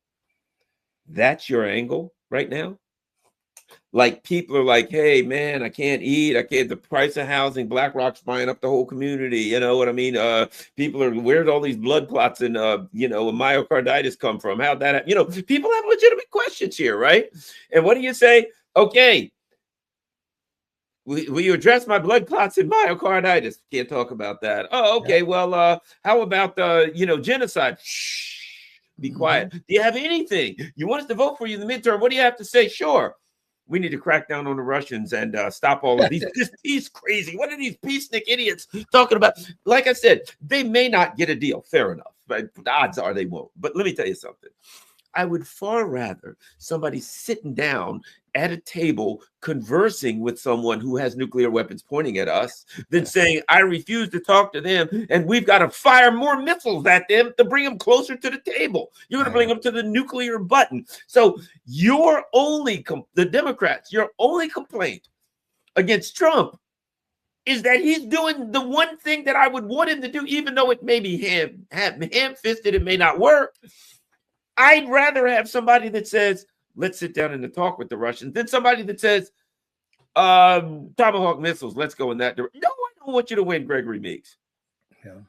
that's your angle right now. Like people are like, hey man, I can't eat. I can't. The price of housing, BlackRock's buying up the whole community. You know what I mean? People are, where'd all these blood clots and you know, myocarditis come from? How'd that happen? You know, people have legitimate questions here, right? And what do you say? Okay, will you address my blood clots and myocarditis? Can't talk about that. Oh, okay. Well, how about the, you know, genocide? Shh, be quiet. Do you have anything? You want us to vote for you in the midterm? What do you have to say? Sure. We need to crack down on the Russians and stop all of these. He's crazy. What are these peacenik idiots talking about? Like I said, they may not get a deal. Fair enough. But the odds are they won't. But let me tell you something. I would far rather somebody sitting down at a table conversing with someone who has nuclear weapons pointing at us than saying, I refuse to talk to them and we've got to fire more missiles at them to bring them closer to the table. You're going to bring them to the nuclear button. So the Democrats, your only complaint against Trump is that he's doing the one thing that I would want him to do, even though it may be ham-fisted, it may not work. I'd rather have somebody that says, let's sit down and talk with the Russians than somebody that says, Tomahawk missiles, let's go in that direction. No, I don't want you to win, Gregory Meeks. Yeah.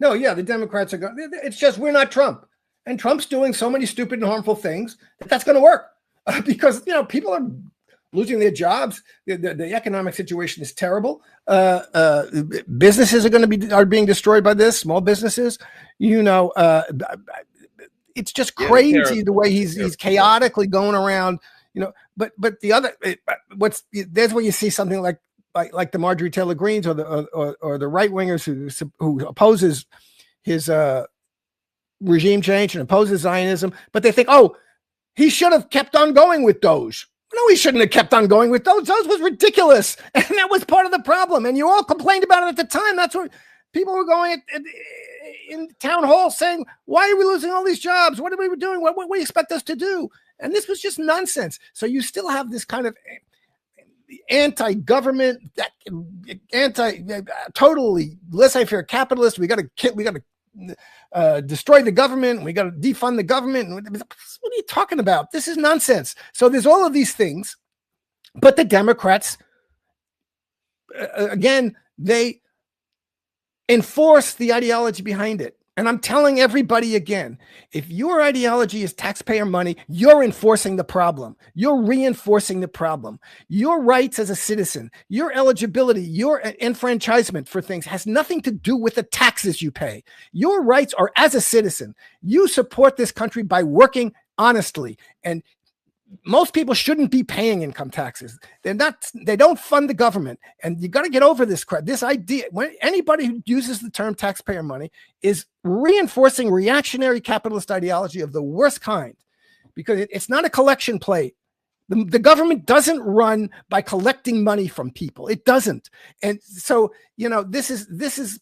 No, yeah, the Democrats are going, it's just, we're not Trump. And Trump's doing so many stupid and harmful things that's going to work because, you know, people are losing their jobs. The economic situation is terrible. Businesses are being destroyed by this, small businesses, you know, it's just crazy the way he's chaotically going around, you know. But the other, there's where you see something like the Marjorie Taylor Greenes or the right wingers who opposes his regime change and opposes Zionism, but they think, oh, he should have kept on going with Doge. No, he shouldn't have kept on going with Doge. Doge was ridiculous, and that was part of the problem. And you all complained about it at the time. That's what people were going in town hall saying, why are we losing all these jobs? What are we doing? What do you expect us to do? And this was just nonsense. So you still have this kind of anti-government, totally laissez-faire capitalist. We got to destroy the government. We got to defund the government. What are you talking about? This is nonsense. So there's all of these things, but the Democrats, again, they enforce the ideology behind it. And I'm telling everybody again, if your ideology is taxpayer money, you're enforcing the problem. You're reinforcing the problem. Your rights as a citizen, your eligibility, your enfranchisement for things has nothing to do with the taxes you pay. Your rights are as a citizen. You support this country by working honestly. And most people shouldn't be paying income taxes. They don't fund the government. And you got to get over this idea. When anybody who uses the term taxpayer money is reinforcing reactionary capitalist ideology of the worst kind, because it's not a collection plate. The government doesn't run by collecting money from people. It doesn't. And so, you know, this is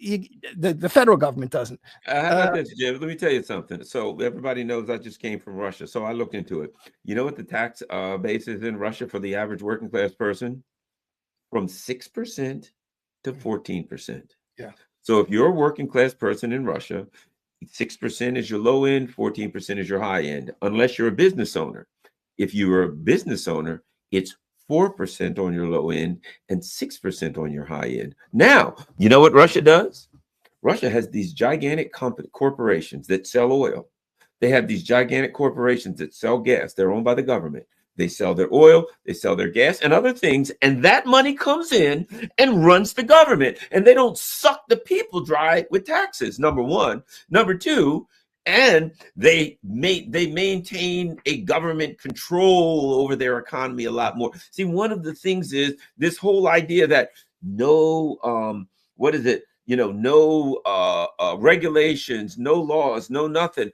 the federal government doesn't. How about this, Jim? Let me tell you something. So everybody knows I just came from Russia. So I looked into it. You know what the tax base is in Russia for the average working class person? From 6% to 14%. Yeah. So if you're a working class person in Russia, 6% is your low end, 14% is your high end, unless you're a business owner. If you're a business owner, it's 4% on your low end and 6% on your high end. Now, you know what Russia does? Russia has these gigantic corporations that sell oil. They have these gigantic corporations that sell gas. They're owned by the government. They sell their oil, they sell their gas and other things, and that money comes in and runs the government. And they don't suck the people dry with taxes, number one. Number two, and they maintain a government control over their economy a lot more. See, one of the things is this whole idea that no, no regulations, no laws, no nothing.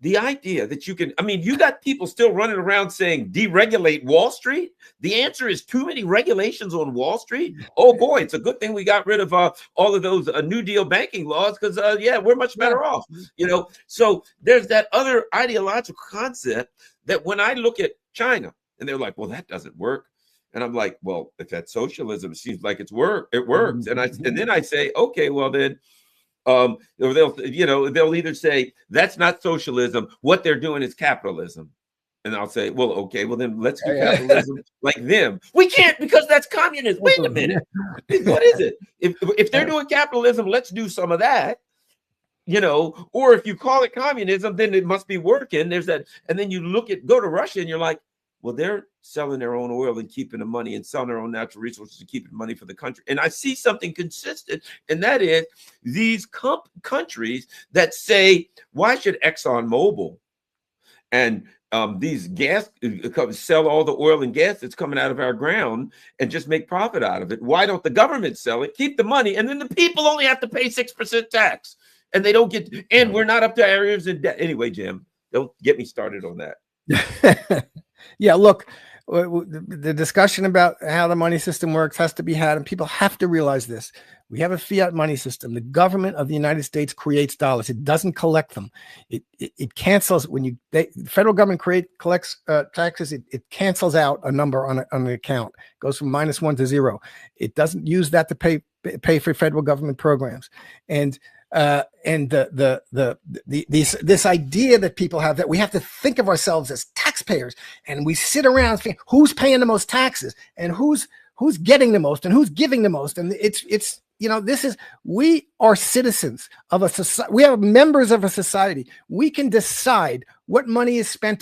The idea that you can, I mean, you got people still running around saying deregulate Wall Street. The answer is too many regulations on Wall Street. Oh boy, it's a good thing we got rid of all of those New Deal banking laws, because yeah, we're much better off. So there's that other ideological concept that when I look at China and they're like, well, that doesn't work. And I'm like, well, if that's socialism, it seems like it works. And then I say, okay, well then, they'll either say that's not socialism, what they're doing is capitalism. And I'll say, well, okay, well then let's do capitalism like them. We can't, because that's communism. Wait a minute. What is it? If they're doing capitalism, let's do some of that. Or if you call it communism, then it must be working. There's that. And then you go to Russia and you're like, well, they're selling their own oil and keeping the money, and selling their own natural resources and keeping money for the country. And I see something consistent, and that is these countries that say, why should ExxonMobil and these gas sell all the oil and gas that's coming out of our ground and just make profit out of it? Why don't the government sell it, keep the money, and then the people only have to pay 6% tax, and they don't get, and we're not up to areas in debt. Anyway, Jim, don't get me started on that. Yeah, look, the discussion about how the money system works has to be had, and people have to realize this. We have a fiat money system. The government of the United States creates dollars. It doesn't collect them. It cancels when the federal government collects taxes. It cancels out a number on the account. It goes from -1 to 0. It doesn't use that to pay for federal government programs. And this idea that people have that we have to think of ourselves as taxpayers, and we sit around thinking who's paying the most taxes and who's getting the most and who's giving the most. And we are citizens of a society. We are members of a society. We can decide what money is spent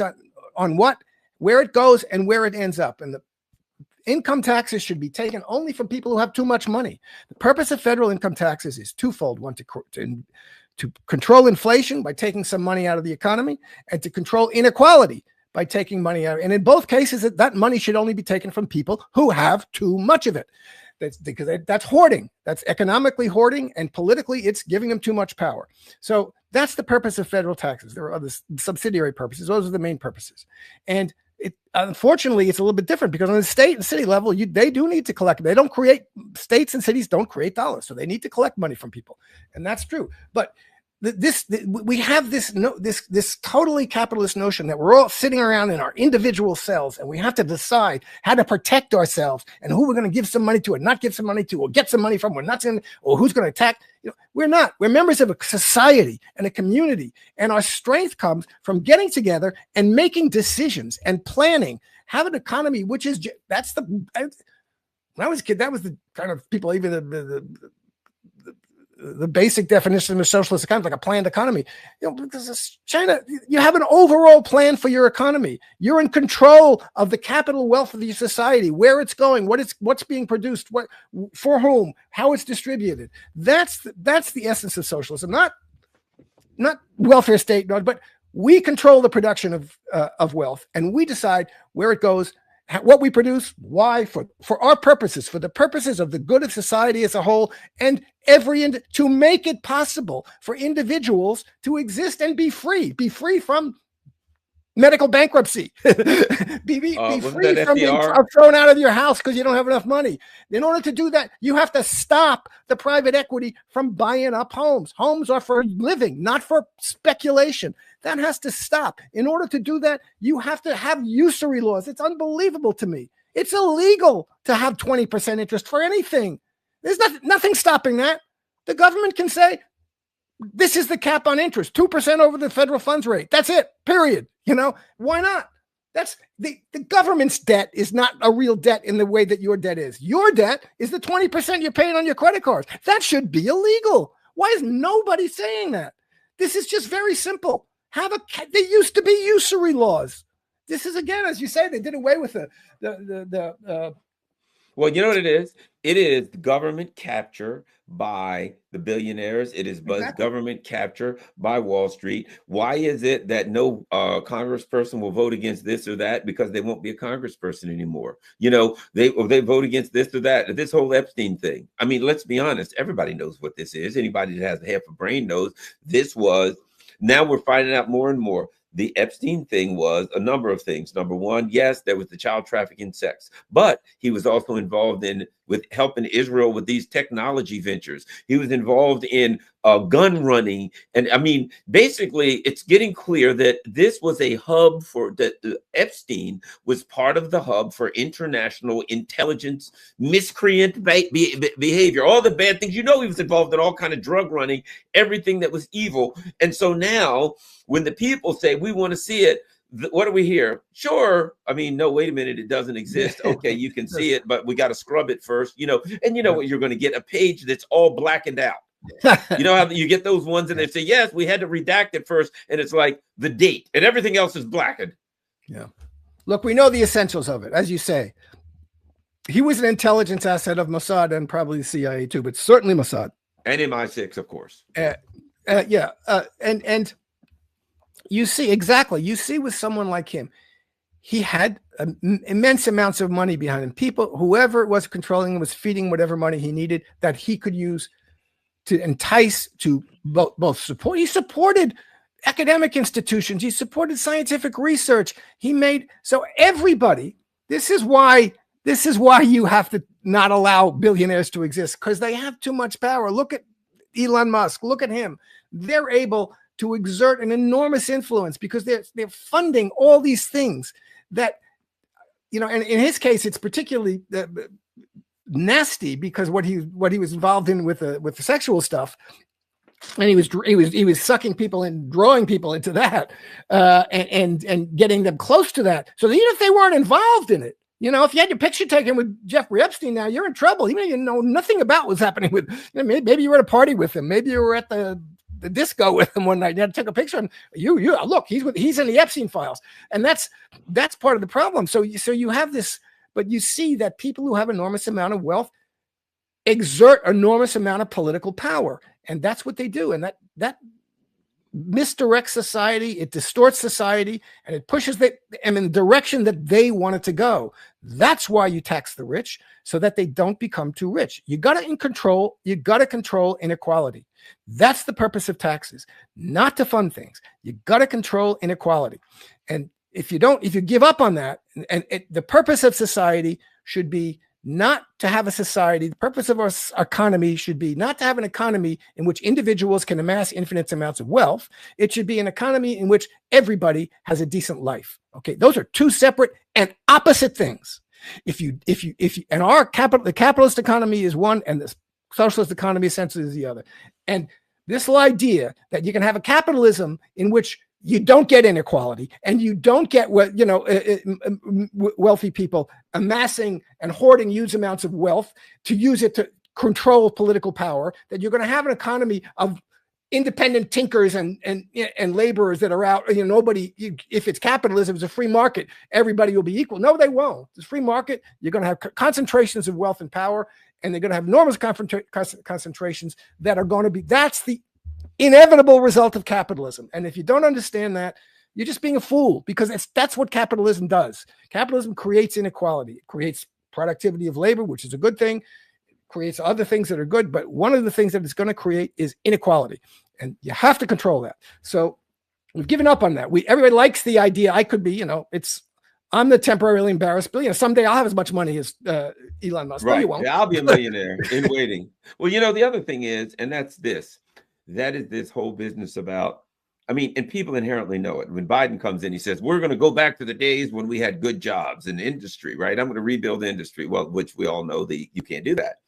on what, where it goes, and where it ends up. And the income taxes should be taken only from people who have too much money. The purpose of federal income taxes is twofold. One, to control inflation by taking some money out of the economy, and to control inequality by taking money out. And in both cases, that money should only be taken from people who have too much of it. That's hoarding. That's economically hoarding, and politically it's giving them too much power. So that's the purpose of federal taxes. There are other subsidiary purposes. Those are the main purposes. And unfortunately, it's a little bit different, because on the state and city level, they do need to collect. States and cities don't create dollars, so they need to collect money from people, and that's true. But we have this totally capitalist notion that we're all sitting around in our individual cells, and we have to decide how to protect ourselves and who we're going to give some money to and not give some money to, or get some money from, or who's going to attack. We're not. We're members of a society and a community, and our strength comes from getting together and making decisions and planning. Have an economy, when I was a kid, that was the kind of people, even the basic definition of a socialist economy, like a planned economy. Because China, you have an overall plan for your economy. You're in control of the capital wealth of your society, where it's going, what's being produced, for whom, how it's distributed. That's the essence of socialism, not welfare state, but we control the production of wealth, and we decide where it goes, what we produce, why, for our purposes, for the purposes of the good of society as a whole, and to make it possible for individuals to exist and be free from medical bankruptcy, be free from being thrown out of your house because you don't have enough money. In order to do that, you have to stop the private equity from buying up homes. Homes are for living, not for speculation. That has to stop. In order to do that, you have to have usury laws. It's unbelievable to me. It's illegal to have 20% interest for anything. There's nothing stopping that. The government can say, this is the cap on interest, 2% over the federal funds rate. That's it, period. Why not? That's the government's debt is not a real debt in the way that your debt is. Your debt is the 20% you're paying on your credit cards. That should be illegal. Why is nobody saying that? This is just very simple. There used to be usury laws. This is, again, as you say, they did away with the Well, you know what it is? It is government capture by the billionaires. It is Exactly. government capture by Wall Street. Why is it that no congressperson will vote against this or that? Because they won't be a congressperson anymore. You know, they vote against this or that. This whole Epstein thing. I mean, let's be honest. Everybody knows what this is. Anybody that has half a brain knows this was. Now we're finding out more and more. The Epstein thing was a number of things. Number one, yes, there was the child trafficking sex, but he was also involved with helping Israel with these technology ventures. He was involved in gun running. And I mean, basically, it's getting clear that this was a hub that Epstein was part of the hub for international intelligence, miscreant behavior, all the bad things. You know, he was involved in all kind of drug running, everything that was evil. And so now when the people say we want to see it, what do we hear? Sure. I mean, no, wait a minute. It doesn't exist. Okay, you can see it, but we got to scrub it first, you know. And you know what? You're going to get a page that's all blackened out. You know how you get those ones and they say, yes, we had to redact it first. And it's like the date and everything else is blackened. Yeah. Look, we know the essentials of it. As you say, he was an intelligence asset of Mossad and probably the CIA too, but certainly Mossad. And MI6, of course. Yeah. And you see, exactly. You see with someone like him, he had immense amounts of money behind him. People, whoever was controlling him was feeding whatever money he needed that he could use to entice, to both support. He supported academic institutions. He supported scientific research. He made, so everybody, this is why you have to not allow billionaires to exist, because they have too much power. Look at Elon Musk. Look at him. They're able to exert an enormous influence because they're funding all these things that, you know, and in his case, it's particularly nasty because what he was involved in with the sexual stuff, and he was sucking people and drawing people into that, and getting them close to that. So that even if they weren't involved in it, you know, if you had your picture taken with Jeffrey Epstein, now you're in trouble. Even if you know nothing about what's happening with, you know, maybe you were at a party with him, maybe you were at the disco with him one night. You had to take a picture, and you look, he's in the Epstein files, and that's part of the problem. So you have this, but you see that people who have enormous amount of wealth exert enormous amount of political power, and that's what they do, and that misdirects society, it distorts society, and it pushes them in the direction that they want it to go. That's why you tax the rich, so that they don't become too rich. You got to control inequality. That's the purpose of taxes, not to fund things. You got to control inequality. And if you give up on that, the purpose of society should be not to have a society. The purpose of our economy should be not to have an economy in which individuals can amass infinite amounts of wealth. It should be an economy in which everybody has a decent life. Okay, those are two separate and opposite things. If you and the capitalist economy is one, and the socialist economy essentially is the other. And this whole idea that you can have a capitalism in which you don't get inequality and you don't get wealthy people amassing and hoarding huge amounts of wealth to use it to control political power, that you're going to have an economy of independent tinkers and laborers that are out, you know, if it's capitalism, it's a free market, everybody will be equal. No, they won't. It's free market. You're going to have concentrations of wealth and power, and they're going to have enormous concentrations that are going to be, that's the inevitable result of capitalism. And if you don't understand that, you're just being a fool, because that's what capitalism does. Capitalism creates inequality. It creates productivity of labor, which is a good thing. Creates other things that are good, but one of the things that it's going to create is inequality, and you have to control that. So we've given up on that. Everybody likes the idea. I could be, you know, I'm the temporarily embarrassed billionaire. Someday I'll have as much money as Elon Musk. Right. No, you won't. Yeah, I'll be a millionaire in waiting. Well, you know, the other thing is, and that is this whole business about, I mean, and people inherently know it. When Biden comes in, he says, we're going to go back to the days when we had good jobs in industry, right? I'm going to rebuild the industry. Well, which we all know that you can't do that.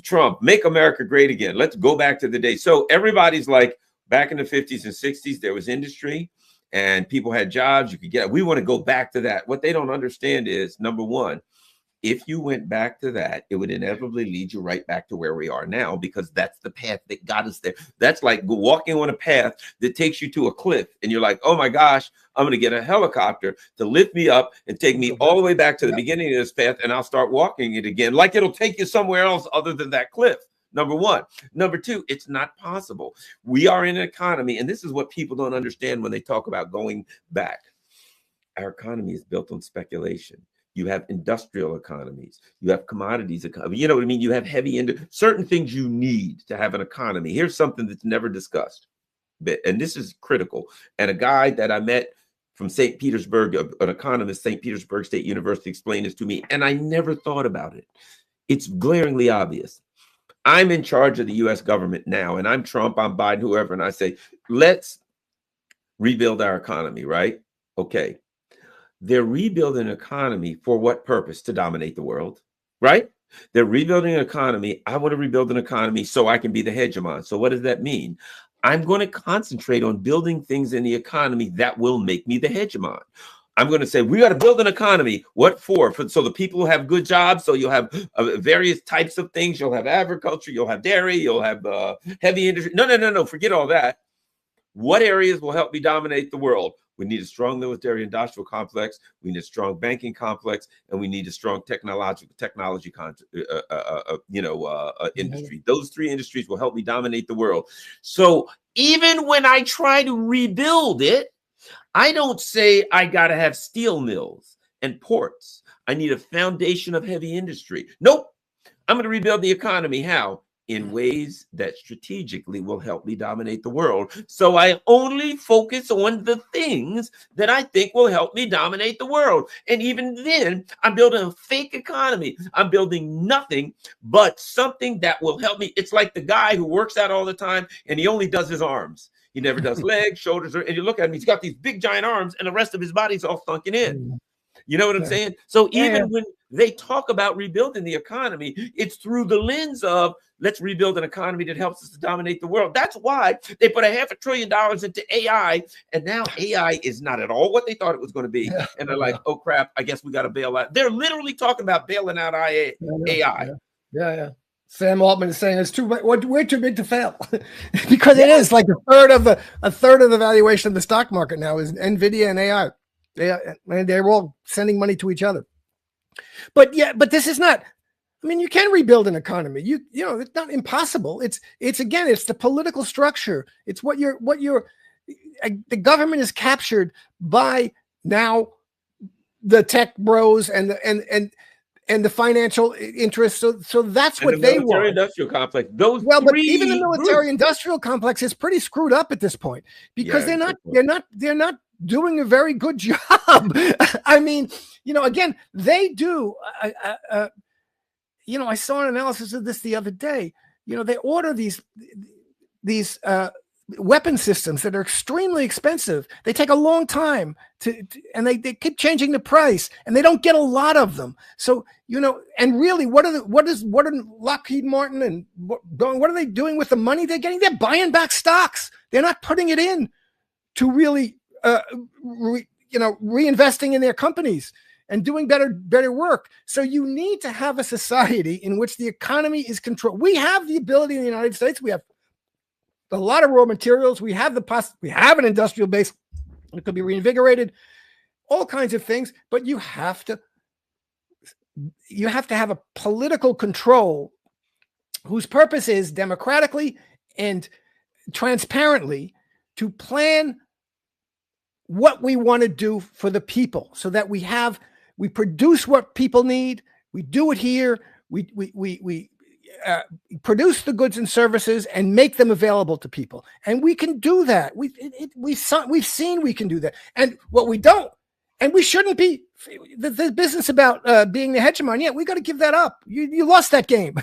Trump, make America great again. Let's go back to the day. So everybody's like, back in the 50s and 60s, there was industry and people had jobs. You could get, we want to go back to that. What they don't understand is, number one, if you went back to that, it would inevitably lead you right back to where we are now, because that's the path that got us there. That's like walking on a path that takes you to a cliff, and you're like, oh my gosh, I'm going to get a helicopter to lift me up and take me all the way back to the beginning of this path, and I'll start walking it again, like it'll take you somewhere else other than that cliff. Number one. Number two, it's not possible. We are in an economy, and this is what people don't understand when they talk about going back. Our economy is built on speculation. You have industrial economies. You have commodities. You know what I mean? You have certain things you need to have an economy. Here's something that's never discussed, and this is critical. And a guy that I met from St. Petersburg, an economist, St. Petersburg State University, explained this to me, and I never thought about it. It's glaringly obvious. I'm in charge of the U.S. government now, and I'm Trump, I'm Biden, whoever, and I say, let's rebuild our economy, right? Okay. They're rebuilding an economy for what purpose? To dominate the world, right? They're rebuilding an economy. I want to rebuild an economy so I can be the hegemon. So what does that mean? I'm going to concentrate on building things in the economy that will make me the hegemon. I'm going to say, we got to build an economy. What for? So the people will have good jobs. So you'll have various types of things. You'll have agriculture. You'll have dairy. You'll have heavy industry. No. Forget all that. What areas will help me dominate the world? We need a strong military industrial complex. We need a strong banking complex, and we need a strong technology industry. Those three industries will help me dominate the world. So even when I try to rebuild it, I don't say I got to have steel mills and ports. I need a foundation of heavy industry. Nope. I'm going to rebuild the economy. How? In ways that strategically will help me dominate the world. So I only focus on the things that I think will help me dominate the world. And even then, I'm building a fake economy. I'm building nothing but something that will help me. It's like the guy who works out all the time and he only does his arms. He never does legs, shoulders, and you look at him, he's got these big giant arms and the rest of his body's all sunken in. You know what I'm saying? So even when they talk about rebuilding the economy, it's through the lens of let's rebuild an economy that helps us to dominate the world. That's why they put $500 billion into AI, and now AI is not at all what they thought it was going to be. And they're like, oh crap, I guess we got to bail out. They're literally talking about bailing out AI. Yeah. Sam Altman is saying it's way too big to fail, because it is like a third of the valuation of the stock market now is NVIDIA and AI. They're all sending money to each other. But this is not. I mean, you can rebuild an economy. You know, it's not impossible. It's the political structure. It's the government is captured by now the tech bros and the financial interests. So that's what they want. Military industrial complex. But even the military industrial complex is pretty screwed up at this point, because they're not doing a very good job. I mean, again, they do. I saw an analysis of this the other day. They order these weapon systems that are extremely expensive. They take a long time and they keep changing the price, and they don't get a lot of them. So, and really, what are Lockheed Martin and what are they doing with the money they're getting? They're buying back stocks. They're not putting it in to really, reinvesting in their companies and doing better work. So you need to have a society in which the economy is controlled. We have the ability in the United States. We have a lot of raw materials. We have we have an industrial base. It could be reinvigorated, all kinds of things. But you have to have a political control whose purpose is democratically and transparently to plan what we want to do for the people, so that we produce what people need. We do it here. We produce the goods and services and make them available to people, and we can do that. We've seen we can do that. And what we don't, and we shouldn't be, the business about being the hegemon. Yeah, we got to give that up. You lost that game.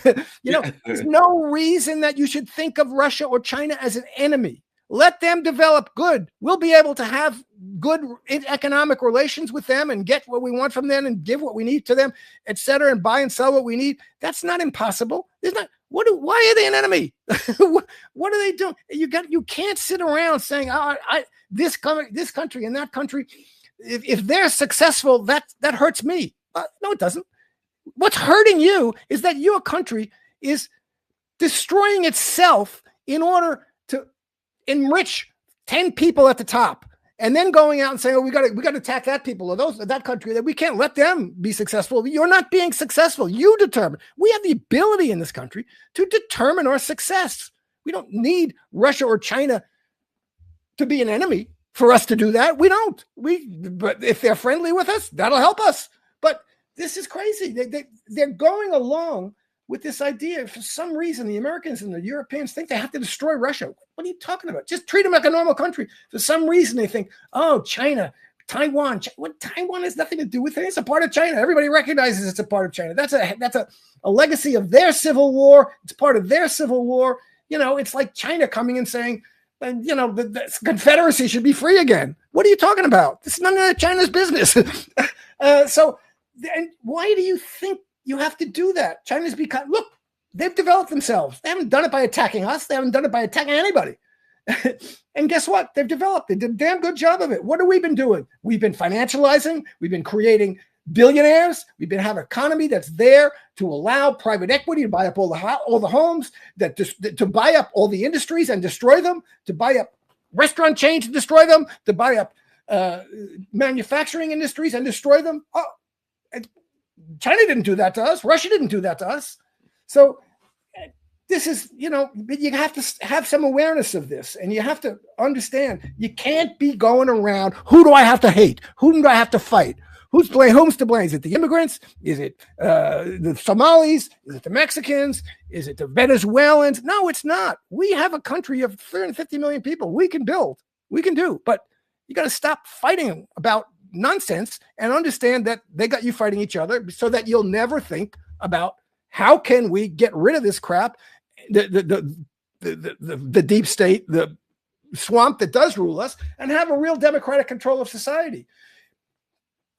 There's no reason that you should think of Russia or China as an enemy. Let them develop good. We'll be able to have good economic relations with them and get what we want from them and give what we need to them, et cetera, and buy and sell what we need. That's not impossible. There's not. Why are they an enemy? What are they doing? You can't sit around saying, this country and that country. If they're successful, that hurts me. No, it doesn't. What's hurting you is that your country is destroying itself in order to enrich 10 people at the top, and then going out and saying, oh, we got to attack that people or that country, that we can't let them be successful. You're not being successful. You determine. We have the ability in this country to determine our success. We don't need Russia or China to be an enemy for us to do that. We don't. But if they're friendly with us, that'll help us. But this is crazy. They're going along with this idea. For some reason, the Americans and the Europeans think they have to destroy Russia. What are you talking about? Just treat them like a normal country. For some reason, they think, oh, China, Taiwan. Taiwan has nothing to do with it. It's a part of China. Everybody recognizes it's a part of China. That's a legacy of their civil war. It's part of their civil war. It's like China coming and saying, the Confederacy should be free again. What are you talking about? This is none of China's business. And why do you think you have to do that? China's become, look, they've developed themselves. They haven't done it by attacking us. They haven't done it by attacking anybody. And guess what? They've developed. They did a damn good job of it. What have we been doing? We've been financializing. We've been creating billionaires. We've been having an economy that's there to allow private equity to buy up all the homes, to buy up all the industries and destroy them, to buy up restaurant chains and destroy them, to buy up manufacturing industries and destroy them. Oh, China didn't do that to us. Russia didn't do that to us. So this is, you have to have some awareness of this, and you have to understand you can't be going around, who do I have to hate? Whom do I have to fight? Who's to blame? Is it the immigrants? Is it the Somalis? Is it the Mexicans? Is it the Venezuelans? No, it's not. We have a country of 350 million people. We can build. We can do. But you got to stop fighting about nonsense and understand that they got you fighting each other, so that you'll never think about how can we get rid of this crap, the deep state, the swamp that does rule us, and have a real democratic control of society.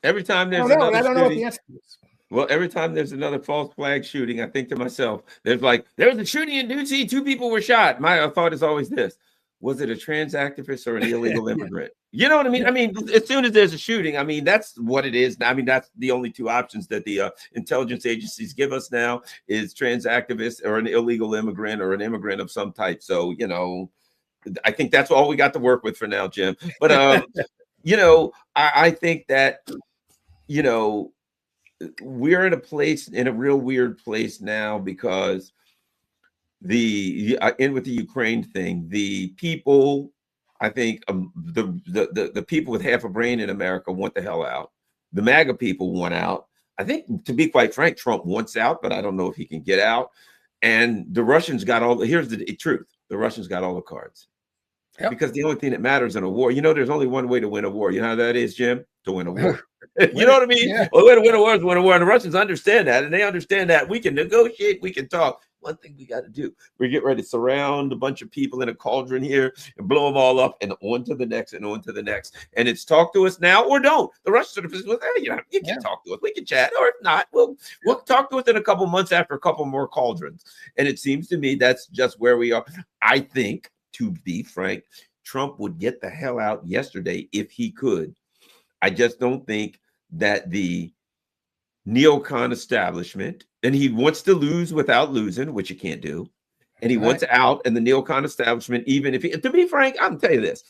Every time there's I don't know what the answer is. Well, every time there's another false flag shooting, I think to myself, there was a shooting in D.C., 2 people were shot. My thought is always this: was it a trans activist or an illegal immigrant? You know what I mean? I mean, as soon as there's a shooting, I mean, that's what it is. I mean, that's the only 2 options that the intelligence agencies give us now, is trans activist or an illegal immigrant or an immigrant of some type. So, I think that's all we got to work with for now, Jim. But, I think that, we're in a real weird place now, because with the Ukraine thing, the people, I think the people with half a brain in America want the hell out. The MAGA people want out. I think, to be quite frank, Trump wants out, but I don't know if he can get out. And the Russians got here's the truth. The Russians got all the cards. Yep. Because the only thing that matters in a war, there's only one way to win a war. You know how that is, Jim? To win a war. You know what I mean? Yeah. Well, the way to win a war is win a war. And the Russians understand that. And they understand that we can negotiate, we can talk. One thing we got to do, we get ready to surround a bunch of people in a cauldron here and blow them all up, and on to the next and on to the next. And it's talk to us now or don't. The Russians are the position, you can talk to us. We can chat, or if not, we'll talk to us in a couple months after a couple more cauldrons. And it seems to me that's just where we are. I think, to be frank, Trump would get the hell out yesterday if he could. I just don't think that the neocon establishment, and he wants to lose without losing, which you can't do, and he wants out, and the neocon establishment, even if to be frank, I'll tell you this,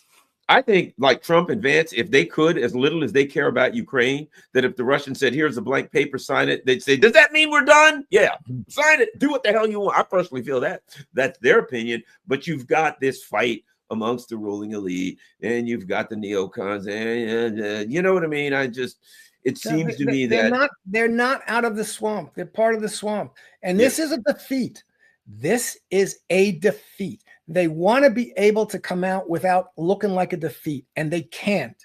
I think, like Trump and Vance, if they could, as little as they care about Ukraine, that if the Russians said, here's a blank paper, sign it, they'd say, does that mean we're done? Yeah, sign it, do what the hell you want. I personally feel that's their opinion. But you've got this fight amongst the ruling elite, and you've got the neocons, and you know what I mean? It seems to me that they're not out of the swamp. They're part of the swamp. And this is a defeat. This is a defeat. They want to be able to come out without looking like a defeat, and they can't.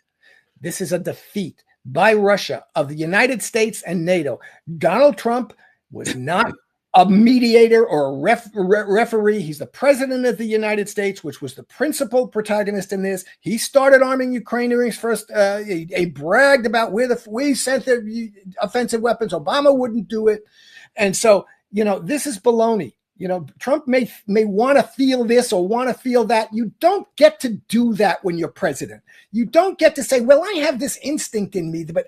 This is a defeat by Russia of the United States and NATO. Donald Trump was not a mediator or a referee. He's the president of the United States, which was the principal protagonist in this. He started arming Ukraine during his first. He bragged about we sent the offensive weapons. Obama wouldn't do it, and so this is baloney. Trump may want to feel this or want to feel that. You don't get to do that when you're president. You don't get to say, well, I have this instinct in me, but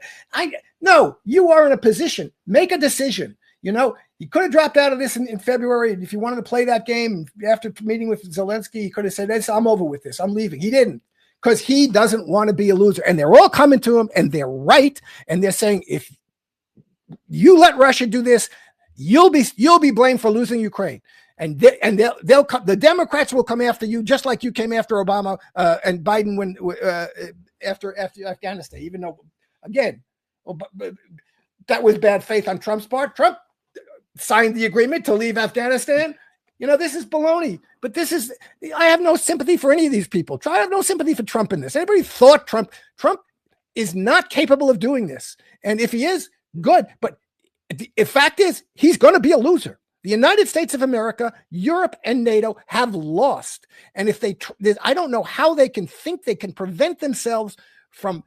no, you are in a position. Make a decision. He could have dropped out of this in February. If he wanted to play that game after meeting with Zelensky, he could have said, I'm over with this. I'm leaving. He didn't, because he doesn't want to be a loser. And they're all coming to him, and they're right. And they're saying, if you let Russia do this, you'll be blamed for losing Ukraine. And they'll come, the Democrats will come after you, just like you came after Obama and Biden when after Afghanistan. Even though, again, that was bad faith on Trump's part. Trump signed the agreement to leave Afghanistan. This is baloney. But I have no sympathy for any of these people. I have no sympathy for Trump in this. Anybody thought Trump is not capable of doing this? And if he is, good. But the fact is, he's going to be a loser. The United States of America, Europe, and NATO have lost. And if I don't know how they can think they can prevent themselves from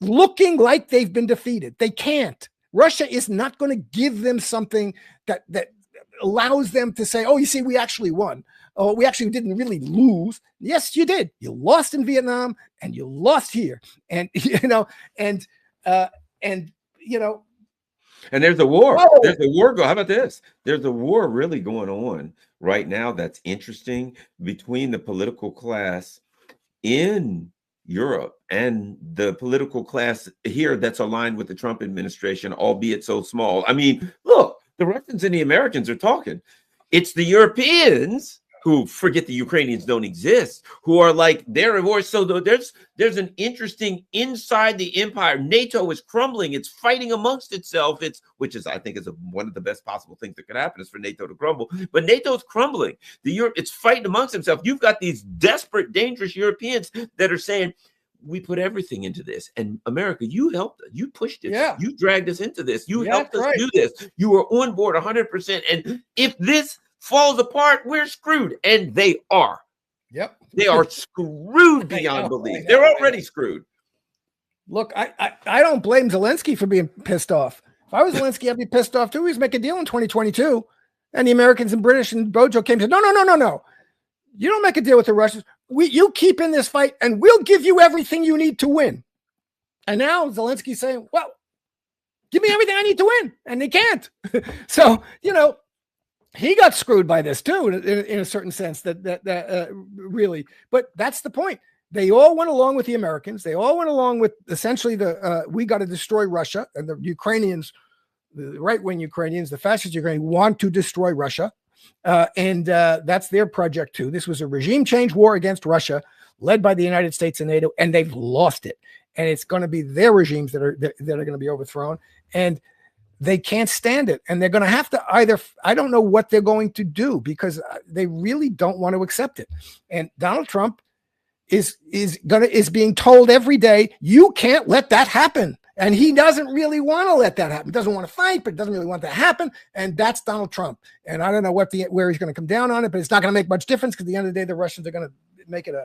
looking like they've been defeated. They can't. Russia is not going to give them something that allows them to say, oh, you see, we actually won. Oh, we actually didn't really lose. Yes, you did. You lost in Vietnam and you lost here. And, and there's a war. Whoa. There's a war. How about this? There's a war really going on right now that's interesting between the political class in Europe and the political class here that's aligned with the Trump administration, albeit so small. I mean, look, the Russians and the Americans are talking. It's the Europeans who forget the Ukrainians don't exist, who are like they're at war. So there's an interesting inside the empire. NATO is crumbling. It's fighting amongst itself. Which I think is one of the best possible things that could happen is for NATO to crumble. But NATO's crumbling. It's fighting amongst itself. You've got these desperate, dangerous Europeans that are saying, we put everything into this. And America, you helped us. You pushed it. Yeah. You dragged us into this. You helped us do this. You were on board 100%. And if this falls apart, we're screwed. And they are. Yep. They are screwed beyond belief. They're already screwed. Look, I don't blame Zelensky for being pissed off. If I was Zelensky, I'd be pissed off too. He's make a deal in 2022. And the Americans and British and Bojo came to, no. You don't make a deal with the Russians. You keep in this fight and we'll give you everything you need to win. And now Zelensky's saying, well, give me everything I need to win. And they can't. So, he got screwed by this too, in a certain sense that really, but that's the point. They all went along with the Americans. They all went along with essentially we got to destroy Russia, and the Ukrainians, the right-wing Ukrainians, the fascist Ukrainians want to destroy Russia. And that's their project too. This was a regime change war against Russia led by the United States and NATO, and they've lost it. And it's going to be their regimes that are going to be overthrown. And they can't stand it. And they're going to have to I don't know what they're going to do because they really don't want to accept it. And Donald Trump is being told every day, you can't let that happen. And he doesn't really want to let that happen. He doesn't want to fight, but doesn't really want that to happen. And that's Donald Trump. And I don't know where he's going to come down on it, but it's not going to make much difference because at the end of the day, the Russians are going to make it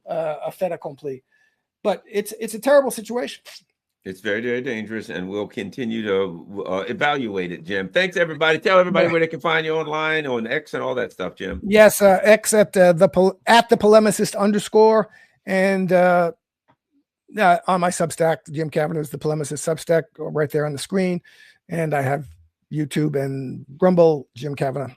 a fait accompli. But it's a terrible situation. It's very, very dangerous, and we'll continue to evaluate it, Jim. Thanks, everybody. Tell everybody where they can find you online, on X and all that stuff, Jim. Yes, X at the polemicist _ and on my Substack, Jim Kavanaugh's The Polemicist Substack, right there on the screen. And I have YouTube and Grumble, Jim Kavanaugh.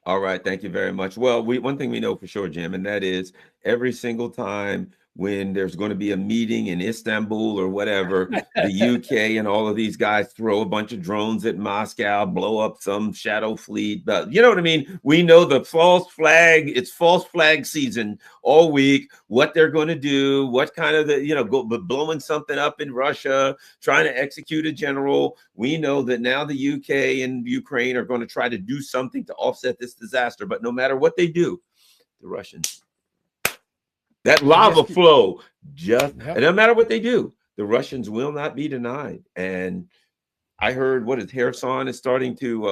All right. Thank you very much. Well, one thing we know for sure, Jim, and that is every single time when there's going to be a meeting in Istanbul or whatever, the UK and all of these guys throw a bunch of drones at Moscow, blow up some shadow fleet. But you know what I mean? We know it's false flag season all week, what they're going to do, what kind of blowing something up in Russia, trying to execute a general. We know that now the UK and Ukraine are going to try to do something to offset this disaster. But no matter what they do, the Russians, that lava flow, and no matter what they do, the Russians will not be denied. And I heard Kherson is starting to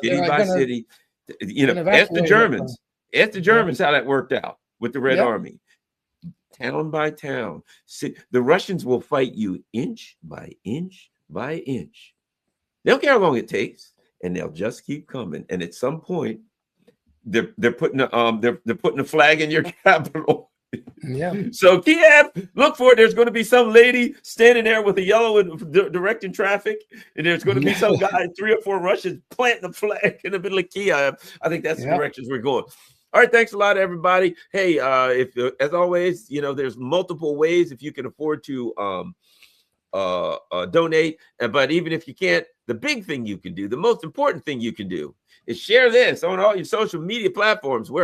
city by city. Ask the Germans. Ask the Germans how that worked out with the Red Army, town by town. The Russians will fight you inch by inch by inch. They don't care how long it takes. and they'll just keep coming. And at some point, they're putting a flag in your capital. Yeah. So Kiev, look for it. There's going to be some lady standing there with a yellow and directing traffic, and there's going to be some guy, 3 or 4 Russians planting a flag in the middle of Kiev. I think that's the directions we're going. All right, thanks a lot, everybody. Hey, if as always, you know, there's multiple ways if you can afford to donate, but even if you can't, the big thing you can do, the most important thing you can do, is share this on all your social media platforms. Where